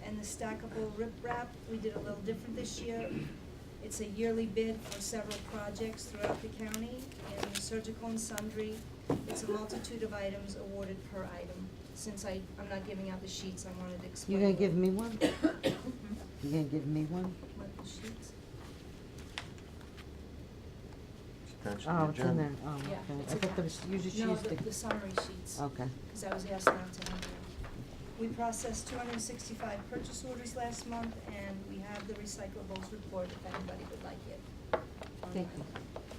And the stackable rip-wrap, we did a little different this year. It's a yearly bid for several projects throughout the county. And the surgical and sundry, it's a multitude of items awarded per item. Since I'm not giving out the sheets, I wanted to explain. You gonna give me one? You gonna give me one? What the sheets? Attached to Oh, the it's in agenda. there, oh, okay. Yeah, I it's thought there attached. was, usually she No, used to. the summary sheets. Okay. Because I was asked not to have them. We processed 265 purchase orders last month, and we have the recyclables report if anybody would like it. Thank you.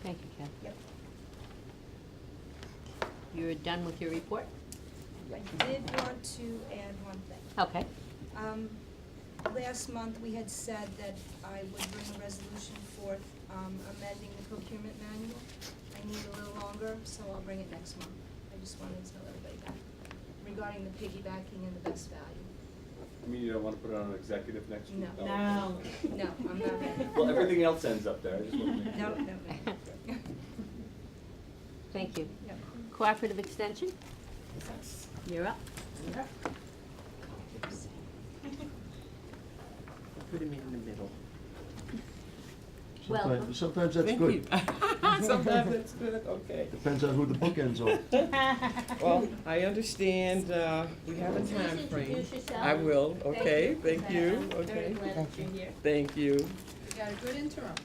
Thank you, Kathy. Yep. You're done with your report? I did want to add one thing. Okay. Last month, we had said that I would bring a resolution forth amending the procurement manual. I need a little longer, so I'll bring it next month. I just wanted to tell everybody that, regarding the piggybacking and the best value. I mean, you don't wanna put it on an executive next week? No. No. No, I'm not ready. Well, everything else ends up there, I just wanna make sure. No, no. Thank you. Yep. Cooperative Extension? You're up. Put him in the middle. Well, Sometimes that's good. Sometimes it's good, okay. Depends on who the bookends are. Well, I understand, we have a time Please frame. introduce yourself. I will, okay, Thank thank you. you, I'm very okay. glad that you're here. Thank you. We got a good interim.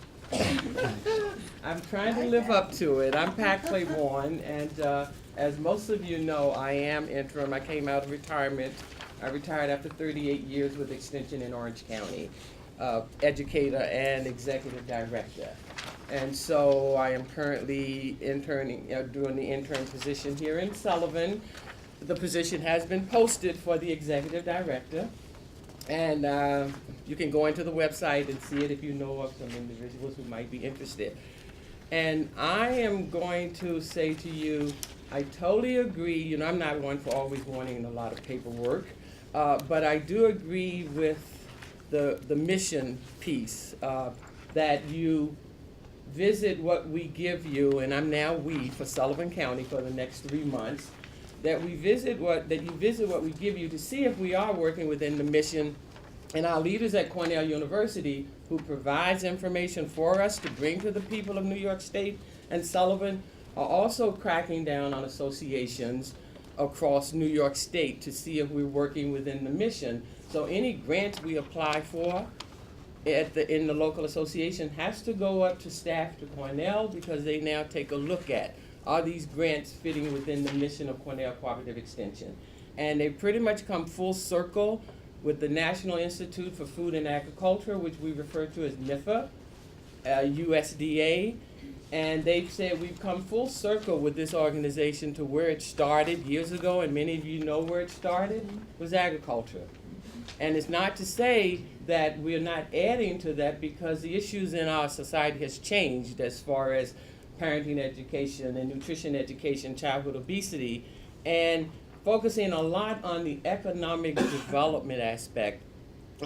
I'm trying to live up to it. I'm Pat Claiborne, and as most of you know, I am interim. I came out of retirement. I retired after 38 years with Extension in Orange County, educator and executive director. And so I am currently interning, doing the intern position here in Sullivan. The position has been posted for the executive director. And you can go into the website and see it if you know of some individuals who might be interested. And I am going to say to you, I totally agree, I'm not one for always wanting a lot of paperwork, but I do agree with the mission piece, that you visit what we give you, and I'm now we for Sullivan County for the next 3 months, that you visit what we give you to see if we are working within the mission And our leaders at Cornell University, who provides information for us to bring to the people of New York State and Sullivan, are also cracking down on associations across New York State to see if we're working within the mission. So any grants we apply for in the local association has to go up to staff to Cornell, because they now take a look at, are these grants fitting within the mission of Cornell Cooperative Extension? And they pretty much come full circle with the National Institute for Food and Agriculture, which we refer to as NIFA, USDA. And they've said we've come full circle with this organization to where it started years ago, and many of you know where it started, was agriculture. And it's not to say that we're not adding to that, because the issues in our society has changed as far as parenting education and nutrition education, childhood obesity, and focusing a lot on the economic development aspect.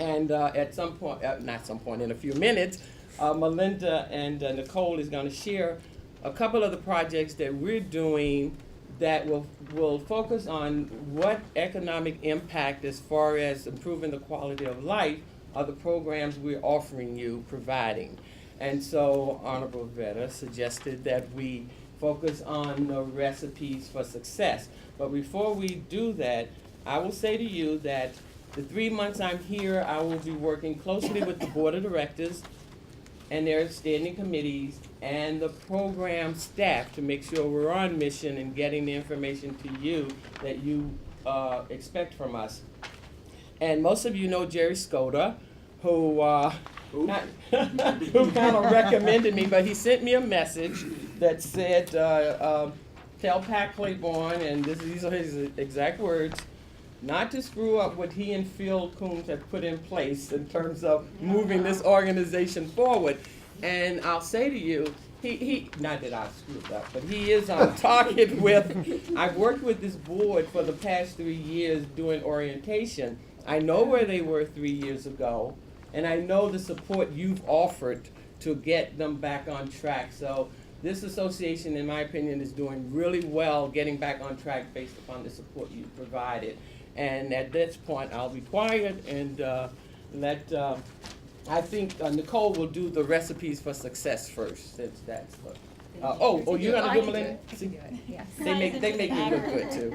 And at some point, not some point, in a few minutes, Melinda and Nicole is going to share a couple of the projects that we're doing that will focus on what economic impact, as far as improving the quality of life, are the programs we're offering you, providing. And so Honorable Vetter suggested that we focus on the recipes for success. But before we do that, I will say to you that the 3 months I'm here, I will be working closely with the Board of Directors and their standing committees and the program staff to make sure we're on mission and getting the information to you that you expect from us. And most of you know Jerry Skoda, who who kind of recommended me, but he sent me a message that said, tell Pat Claiborne, and these are his exact words, not to screw up what he and Phil Coombs have put in place in terms of moving this organization forward. And I'll say to you, he not that I screwed up, but he is on target with, I've worked with this board for the past 3 years doing orientation. I know where they were 3 years ago, and I know the support you've offered to get them back on track. So this association, in my opinion, is doing really well getting back on track based upon the support you provided. And at this point, I'll be quiet and I think Nicole will do the recipes for success first, since that's what. You're gonna do Melinda? Yes. They make me look good too.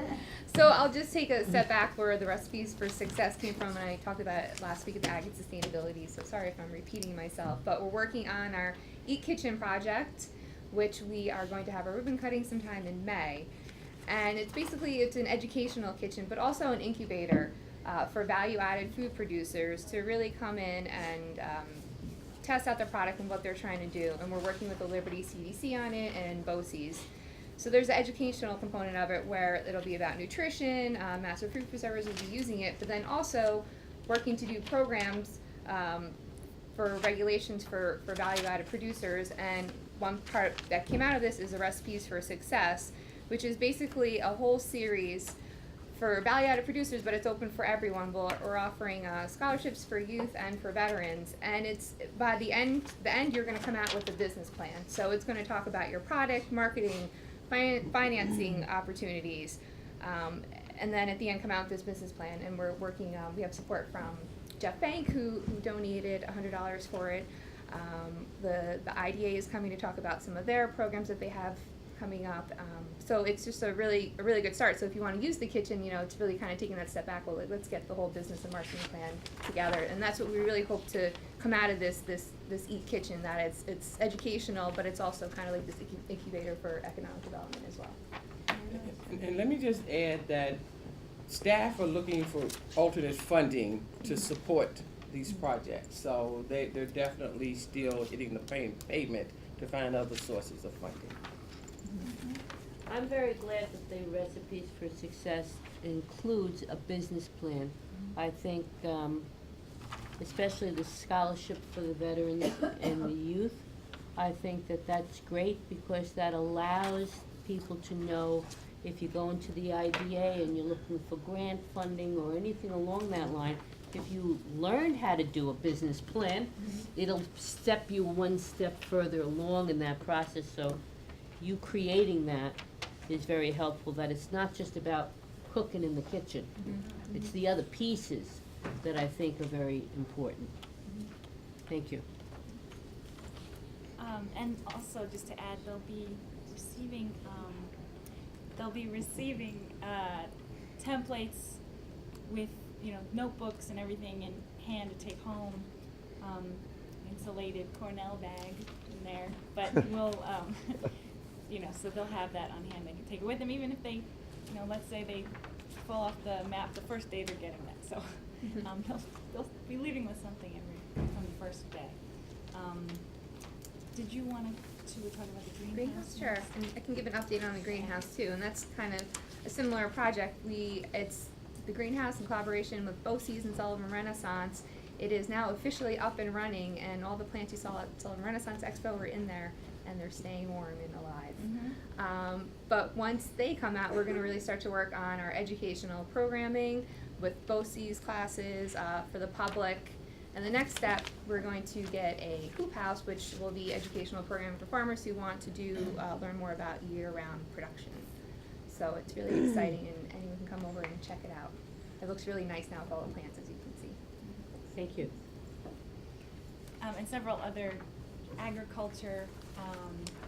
So I'll just take a step back where the recipes for success came from, and I talked about it last week at the Ag and Sustainability, so sorry if I'm repeating myself, but we're working on our Eat Kitchen project, which we are going to have a ribbon cutting sometime in May. And it's an educational kitchen, but also an incubator for value-added food producers to really come in and test out their product and what they're trying to do. And we're working with the Liberty CDC on it and BOCES. So there's an educational component of it where it'll be about nutrition, master food preservers will be using it, but then also working to do programs for regulations for value-added producers. And one part that came out of this is the Recipes for Success, which is basically a whole series for value-added producers, but it's open for everyone. We're offering scholarships for youth and for veterans, and it's by the end you're going to come out with a business plan. So it's going to talk about your product, marketing, financing opportunities, and then at the end come out with this business plan. And we're working. We have support from Jeff Bank, who donated $100 for it. The IDA is coming to talk about some of their programs that they have coming up. So it's just a really good start. So if you want to use the kitchen, it's really kind of taking that step back. Well, let's get the whole business and marketing plan together, and that's what we really hope to come out of this Eat Kitchen. That it's educational, but it's also kind of like this incubator for economic development as well. And let me just add that staff are looking for alternate funding to support these projects. So they're definitely still hitting the pavement to find other sources of funding. I'm very glad that the Recipes for Success includes a business plan. I think, especially the scholarship for the veterans and the youth, I think that that's great, because that allows people to know if you go into the IDA and you're looking for grant funding or anything along that line, if you learn how to do a business plan, it'll step you one step further along in that process. So you creating that is very helpful, that it's not just about cooking in the kitchen. It's the other pieces that I think are very important. Thank you. And also, just to add, they'll be receiving templates with, notebooks and everything in hand to take home. Insulated Cornell bag in there, but we'll, so they'll have that on hand. They can take it with them, even if they, let's say they fall off the map the first day they're getting that. So they'll be leaving with something from the first day. Did you want to talk about the greenhouse? Sure, and I can give an update on the greenhouse too, and that's kind of a similar project. It's the greenhouse in collaboration with BOCES and Sullivan Renaissance. It is now officially up and running, and all the plants you saw at Sullivan Renaissance Expo were in there, and they're staying warm and alive. But once they come out, we're going to really start to work on our educational programming with BOCES classes for the public. And the next step, we're going to get a hoop house, which will be educational program for farmers who want to learn more about year-round production. So it's really exciting, and anyone can come over and check it out. It looks really nice now with all the plants, as you can see. Thank you. And several other agriculture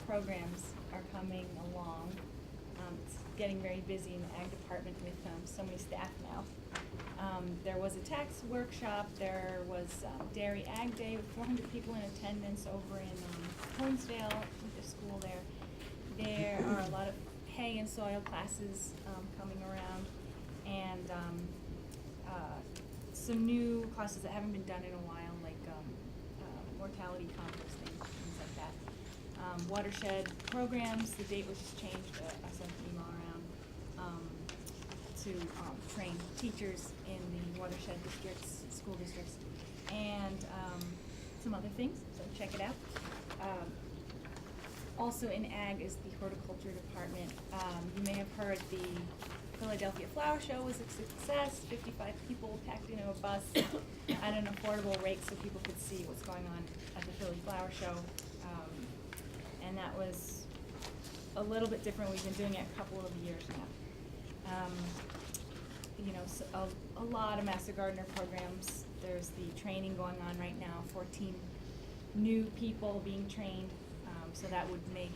programs are coming along. It's getting very busy in the ag department with so many staff now. There was a tax workshop, there was Dairy Ag Day with 400 people in attendance over in Holmesdale with the school there. There are a lot of hay and soil classes coming around, and some new classes that haven't been done in a while, like mortality composting, things like that. Watershed programs, the date was just changed, I sent an email around to train teachers in the watershed districts, school districts, and some other things, so check it out. Also in ag is the horticulture department. You may have heard the Philadelphia Flower Show was a success. 55 people packed into a bus at an affordable rate so people could see what's going on at the Philly Flower Show. And that was a little bit different. We've been doing it a couple of years now. So a lot of Master Gardener programs. There's the training going on right now, 14 new people being trained. So that would make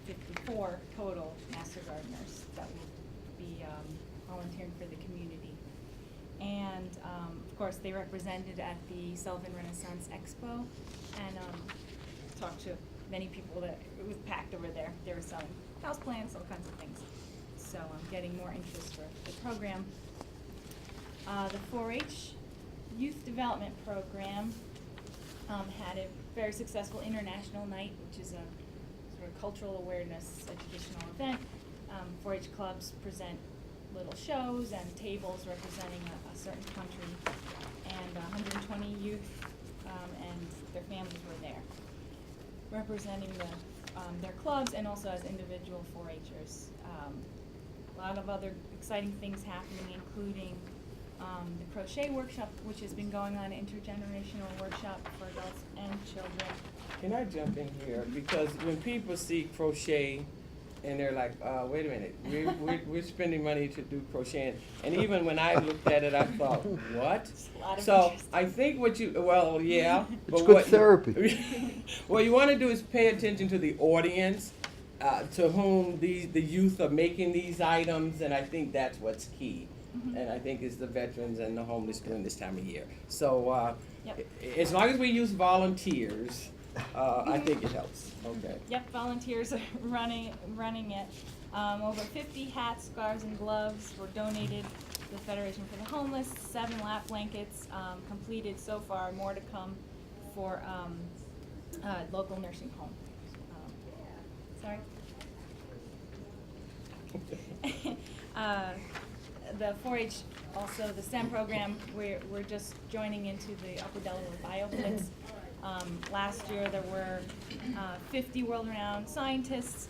54 total Master Gardeners that would be volunteering for the community. And of course, they represented at the Sullivan Renaissance Expo, and talked to many people that it was packed over there. They were selling houseplants, all kinds of things. So I'm getting more interest for the program. The 4-H Youth Development Program had a very successful international night, which is a sort of cultural awareness educational event. 4-H clubs present little shows and tables representing a certain country, and 120 youth and their families were there, representing their clubs and also as individual 4-Hers. A lot of other exciting things happening, including the crochet workshop, which has been going on, intergenerational workshop for adults and children. Can I jump in here? Because when people see crochet and they're like, wait a minute, we're spending money to do crocheting. And even when I looked at it, I thought, what? So I think but It's good therapy. What you want to do is pay attention to the audience, to whom the youth are making these items, and I think that's what's key. And I think it's the veterans and the homeless during this time of year. So as long as we use volunteers, I think it helps. Okay. Yep, volunteers are running it. Over 50 hats, scarves, and gloves were donated to the Federation for the Homeless. 7 lap blankets completed so far. More to come for local nursing home. Sorry. The 4-H, also the STEM program, we're just joining into the Upper Delaware BioFlits. Last year there were 50 world-renowned scientists,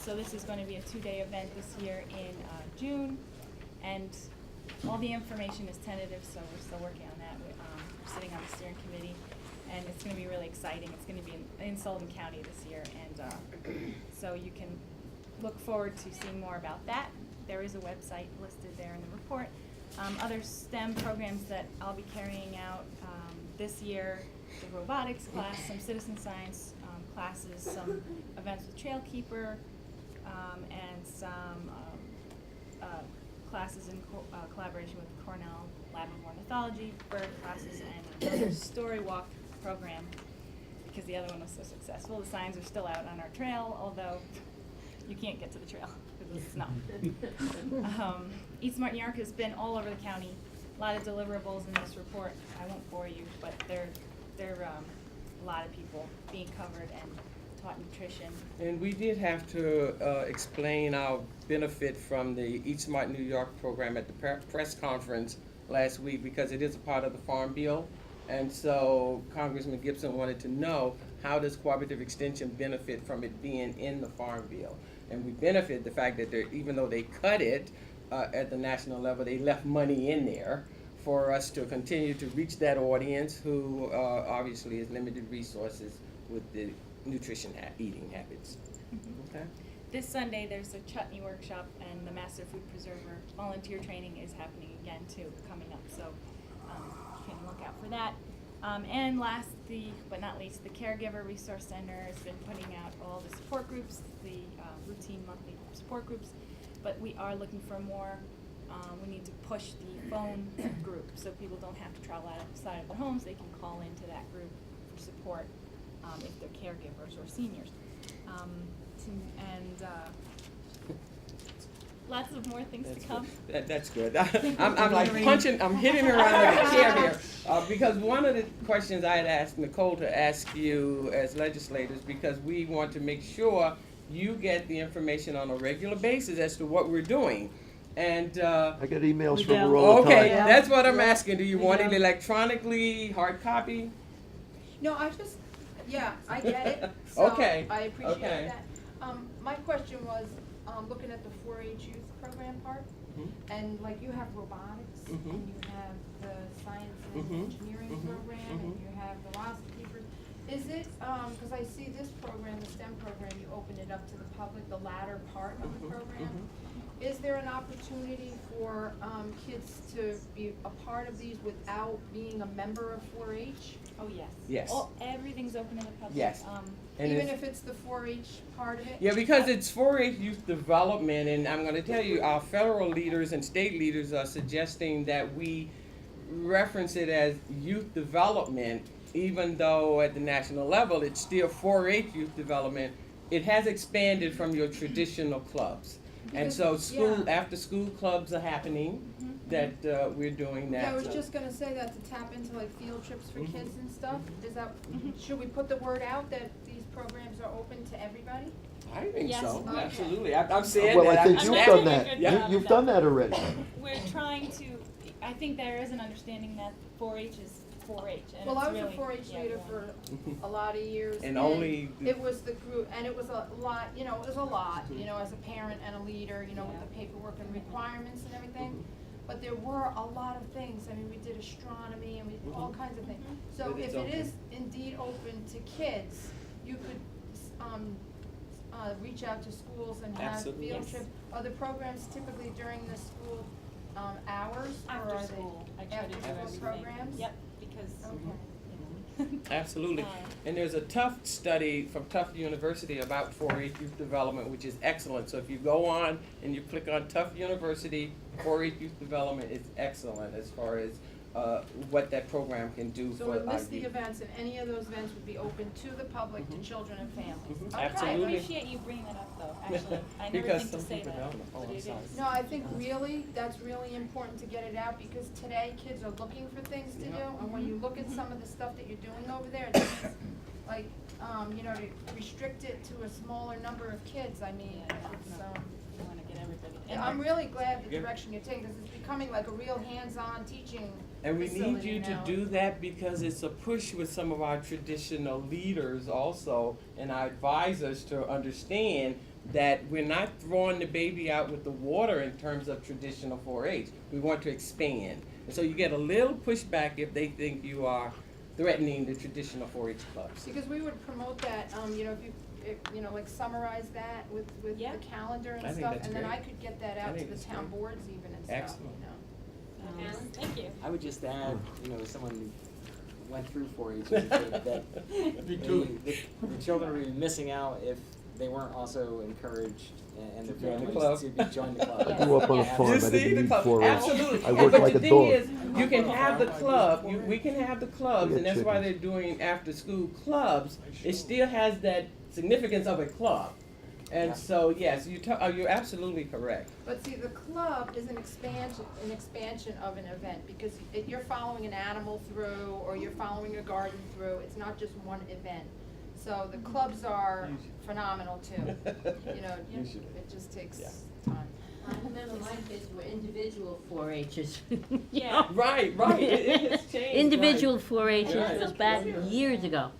so this is going to be a 2-day event this year in June, and all the information is tentative, so we're still working on that. We're sitting on the steering committee, and it's going to be really exciting. It's going to be in Sullivan County this year, and so you can look forward to seeing more about that. There is a website listed there in the report. Other STEM programs that I'll be carrying out this year, the robotics class, some citizen science classes, some events with Trailkeeper, and some classes in collaboration with Cornell Lab of Ornithology, bird classes, and another story walk program, because the other one was so successful. The signs are still out on our trail, although you can't get to the trail because of the snow. Eat Smart New York has been all over the county. A lot of deliverables in this report. I won't bore you, but there are a lot of people being covered and taught nutrition. And we did have to explain our benefit from the Eat Smart New York program at the press conference last week, because it is a part of the Farm Bill. And so Congressman Gibson wanted to know, how does cooperative extension benefit from it being in the Farm Bill? And we benefit the fact that even though they cut it at the national level, they left money in there for us to continue to reach that audience who obviously has limited resources with the nutrition eating habits. Okay. This Sunday, there's a chutney workshop, and the Master Food Preserver volunteer training is happening again too, coming up. So you can look out for that. And lastly, but not least, the Caregiver Resource Center has been putting out all the support groups, the routine monthly support groups, but we are looking for more. We need to push the phone group so people don't have to travel outside of their homes. They can call into that group for support if they're caregivers or seniors. Lots of more things to come. That's good. I'm like punching, I'm hitting her around with a chair here. Because one of the questions I had asked Nicole to ask you as legislators, because we want to make sure you get the information on a regular basis as to what we're doing. And I get emails from her all the time. okay, that's what I'm asking. Do you want it electronically, hard copy? No, I just, yeah, I get it. So Okay. I appreciate Okay. that. My question was, looking at the 4-H youth program part, and like you have robotics, and you have the science and engineering program, and you have the lost keepers. Is it, because I see this program, the STEM program, you open it up to the public, the latter part of the program. Is there an opportunity for kids to be a part of these without being a member of 4-H? Oh, yes. Yes. Everything's open to the public. Yes. And Even if it's the 4-H part of it? yeah, because it's 4-H youth development, and I'm going to tell you, our federal leaders and state leaders are suggesting that we reference it as youth development, even though at the national level it's still 4-H youth development. It has expanded from your traditional clubs. And so after school clubs are happening, that we're doing that. Yeah, I was just gonna say that to tap into like field trips for kids and stuff. Is that, should we put the word out that these programs are open to everybody? I think so, Okay. absolutely. I'm saying Well, that. I think I'm you've not done doing a that. good You- job You've of done that already. We're trying to, I think there is an understanding that 4-H is 4-H, and Well, it's I was really, a 4-H leader for a lot of years. And only it was the group, and it was a lot, you know, it was a lot, you know, as a parent and a leader, you know, with the paperwork and requirements and everything. But there were a lot of things. I mean, we did astronomy and we did all kinds of things. So But it's if it open. is indeed open to kids, you could reach out to schools and have Absolutely. field Yes. trips. Are the programs typically during the school hours, or after are school. I they try to do after school everything. programs? Yep, because Absolutely. And there's a Tufts study from Tufts University about 4-H youth development, which is excellent. So if you go on and you click on Tufts University, 4-H youth development is excellent as far as what that program can do So for it our lists the youth. events, and any of those events would be open to the public, to children and families. Okay. Absolutely. I appreciate you bringing that up, though, actually. I never Because think to some say people that, don't. Oh, but I'm it sorry. is. No, I think really, that's really important to get it out, because today kids are looking for things to do, and when you look at some of the stuff that you're doing over there, it's like, you know, to restrict it to a smaller number of kids, I mean, it's, You wanna get everybody. yeah, I'm really glad the direction you're taking, because it's becoming like a real hands-on teaching And we need facility you to now. do that because it's a push with some of our traditional leaders also and our advisors to understand that we're not throwing the baby out with the water in terms of traditional 4-H. We want to expand. And so you get a little pushback if they think you are threatening the traditional 4-H clubs. Because we would promote that, you know, you know, like summarize that with the calendar I and think stuff, that's and then great. I could get that I out to think the it's town great. boards even and stuff, Excellent. you know. Thank you. I would just add, you know, as someone who went through 4-H, that Me too. the children would be missing out if they weren't also encouraged and their Join the families club. to be join the club. Yes. I grew up on a farm. You I see didn't the need club, 4-H. absolutely. I worked But like the a thing dog. is, you can have the club, we can have the clubs, We and had that's why chickens. they're doing after-school clubs. It still has that significance of a club. And Yeah. so, yes, you're absolutely correct. But see, the club is an expansion of an event, because if you're following an animal through, or you're following a garden through, it's not just one event. So the clubs are phenomenal too, you know, it just takes time. I remember my kids were individual 4-H's. Yeah. Right, it has changed. Individual right. 4-H's Right. was back years ago,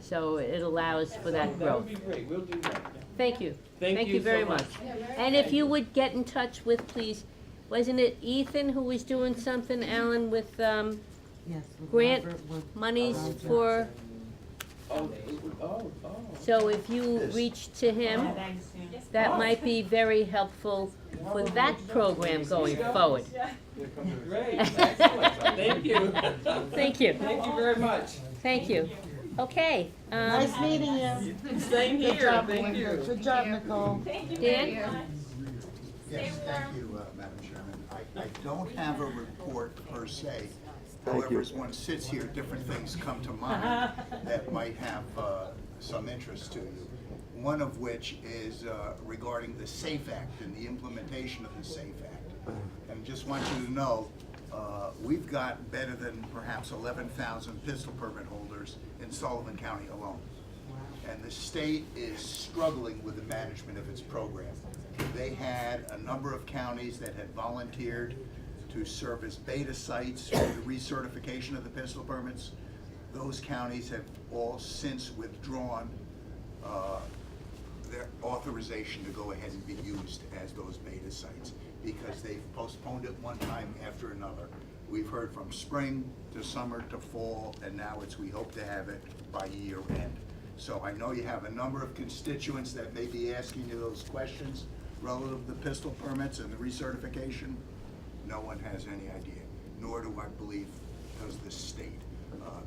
so it allows for that That growth. would be great, we'll do that. Thank you. Thank you very so much. much. And if you would get in touch with, please, wasn't it Ethan who was doing something, Alan, with Yes. with grant Robert, with monies Roger. for, Oh. so if you reach to him, that might be very helpful for that program going forward. Great, excellent, thank you. Thank you. Thank you very much. Thank you. Okay. Nice meeting you. Same Good here, job, thank Linda. you. Good job, Nicole. Dan? Yes, thank you, Madam Chairman. I don't have a report per se. Thank However, you. as one sits here, different things come to mind that might have some interest to you. One of which is regarding the SAFE Act and the implementation of the SAFE Act. And just want you to know, we've got better than perhaps 11,000 pistol permit holders in Sullivan County alone. And the state is struggling with the management of its program. They had a number of counties that had volunteered to serve as beta sites for the recertification of the pistol permits. Those counties have all since withdrawn their authorization to go ahead and be used as those beta sites because they've postponed it one time after another. We've heard from spring to summer to fall, and now we hope to have it by year end. So I know you have a number of constituents that may be asking you those questions relative to the pistol permits and the recertification. No one has any idea, nor do I believe does the state.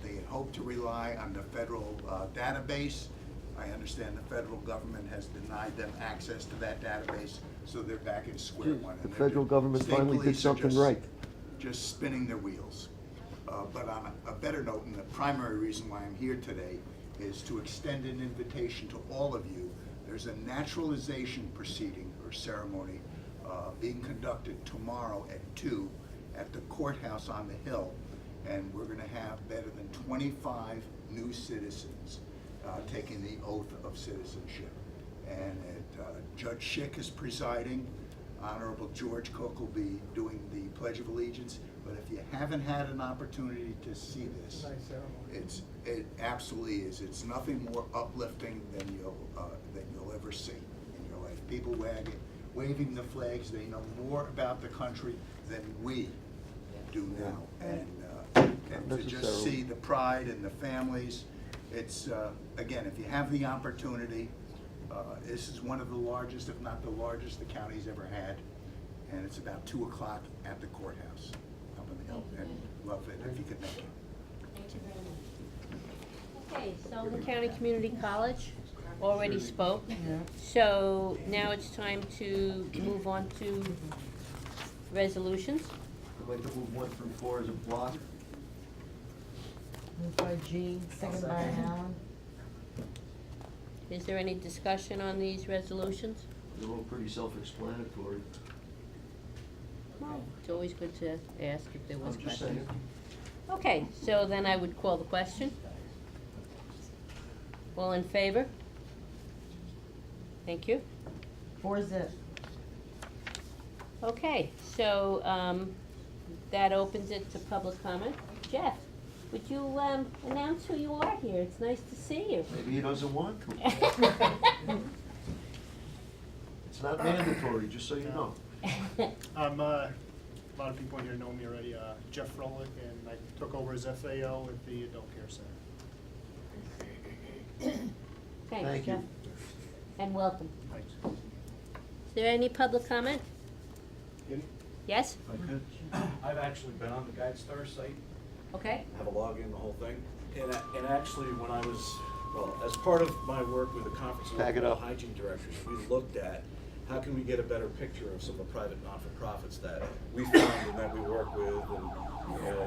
They had hoped to rely on the federal database. I understand the federal government has denied them access to that database, so they're back in square one. The And federal government state finally did police are something just- right. Just spinning their wheels. But on a better note, and the primary reason why I'm here today is to extend an invitation to all of you. There's a naturalization proceeding or ceremony being conducted tomorrow at 2 at the courthouse on the Hill. And we're gonna have better than 25 new citizens taking the oath of citizenship. And Judge Schick is presiding. Honorable George Cook will be doing the Pledge of Allegiance. But if you haven't had an opportunity to see this, it absolutely is. It's nothing more uplifting than you'll ever see in your life. People waving the flags. They know more about the country than we do now. And to just see the pride and the families, it's again, if you have the opportunity, this is one of the largest, if not the largest, the county's ever had, and it's about 2 o'clock at the courthouse up on the hill. And love it if you could make it. Thank you very much. Okay, Sullivan County Community College already spoke. So now it's time to move on to resolutions. I'd like to move 1 through 4 as a block. Moved by Jean, second by Alan. Is there any discussion on these resolutions? They're all pretty self-explanatory. It's always good to ask if there was I'm just questions. saying. Okay, so then I would call the question. All in favor? Thank you. 4-0. Okay, so that opens it to public comment. Jeff, would you announce who you are here? It's nice to see you. Maybe he doesn't want to. It's not mandatory, just so you know. A lot of people here know me already. Jeff Froelich, and I took over as FAO at the Adult Care Center. Thanks, Thank Jeff. you. And welcome. Thanks. Is there any public comment? Yes? If I could, I've actually been on the GuideStar site, Okay. have a login, the whole thing. And actually, when I was, well, as part of my work with the Conference of Pack it Local up. Hygiene Directors, we looked at how can we get a better picture of some of the private not-for-profits that we found and that we work with,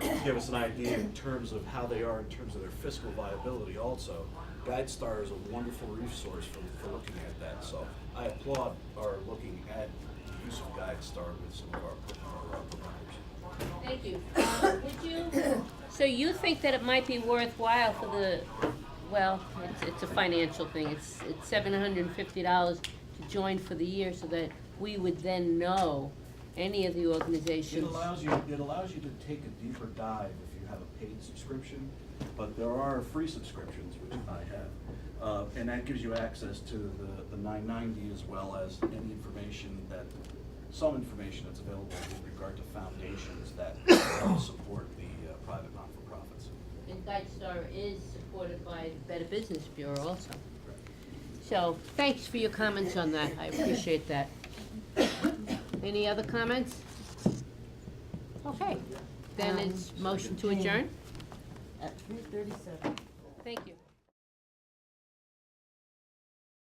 and give us an idea in terms of how they are in terms of their fiscal viability also. GuideStar is a wonderful resource for looking at that, so I applaud our looking at the use of GuideStar with some of our providers. Thank you. Would you, so you think that it might be worthwhile for the, well, it's a financial thing, it's $750 to join for the year so that we would then know any of the organizations? It allows you to take a deeper dive if you have a paid subscription, but there are free subscriptions, which I have. And that gives you access to the $9.90 as well as any information some information that's available with regard to foundations that help support the private not-for-profits. And GuideStar is supported by the Better Business Bureau also. So, thanks for your comments on that, I appreciate that. Any other comments? Okay, then it's motion to adjourn? At 3:37. Thank you.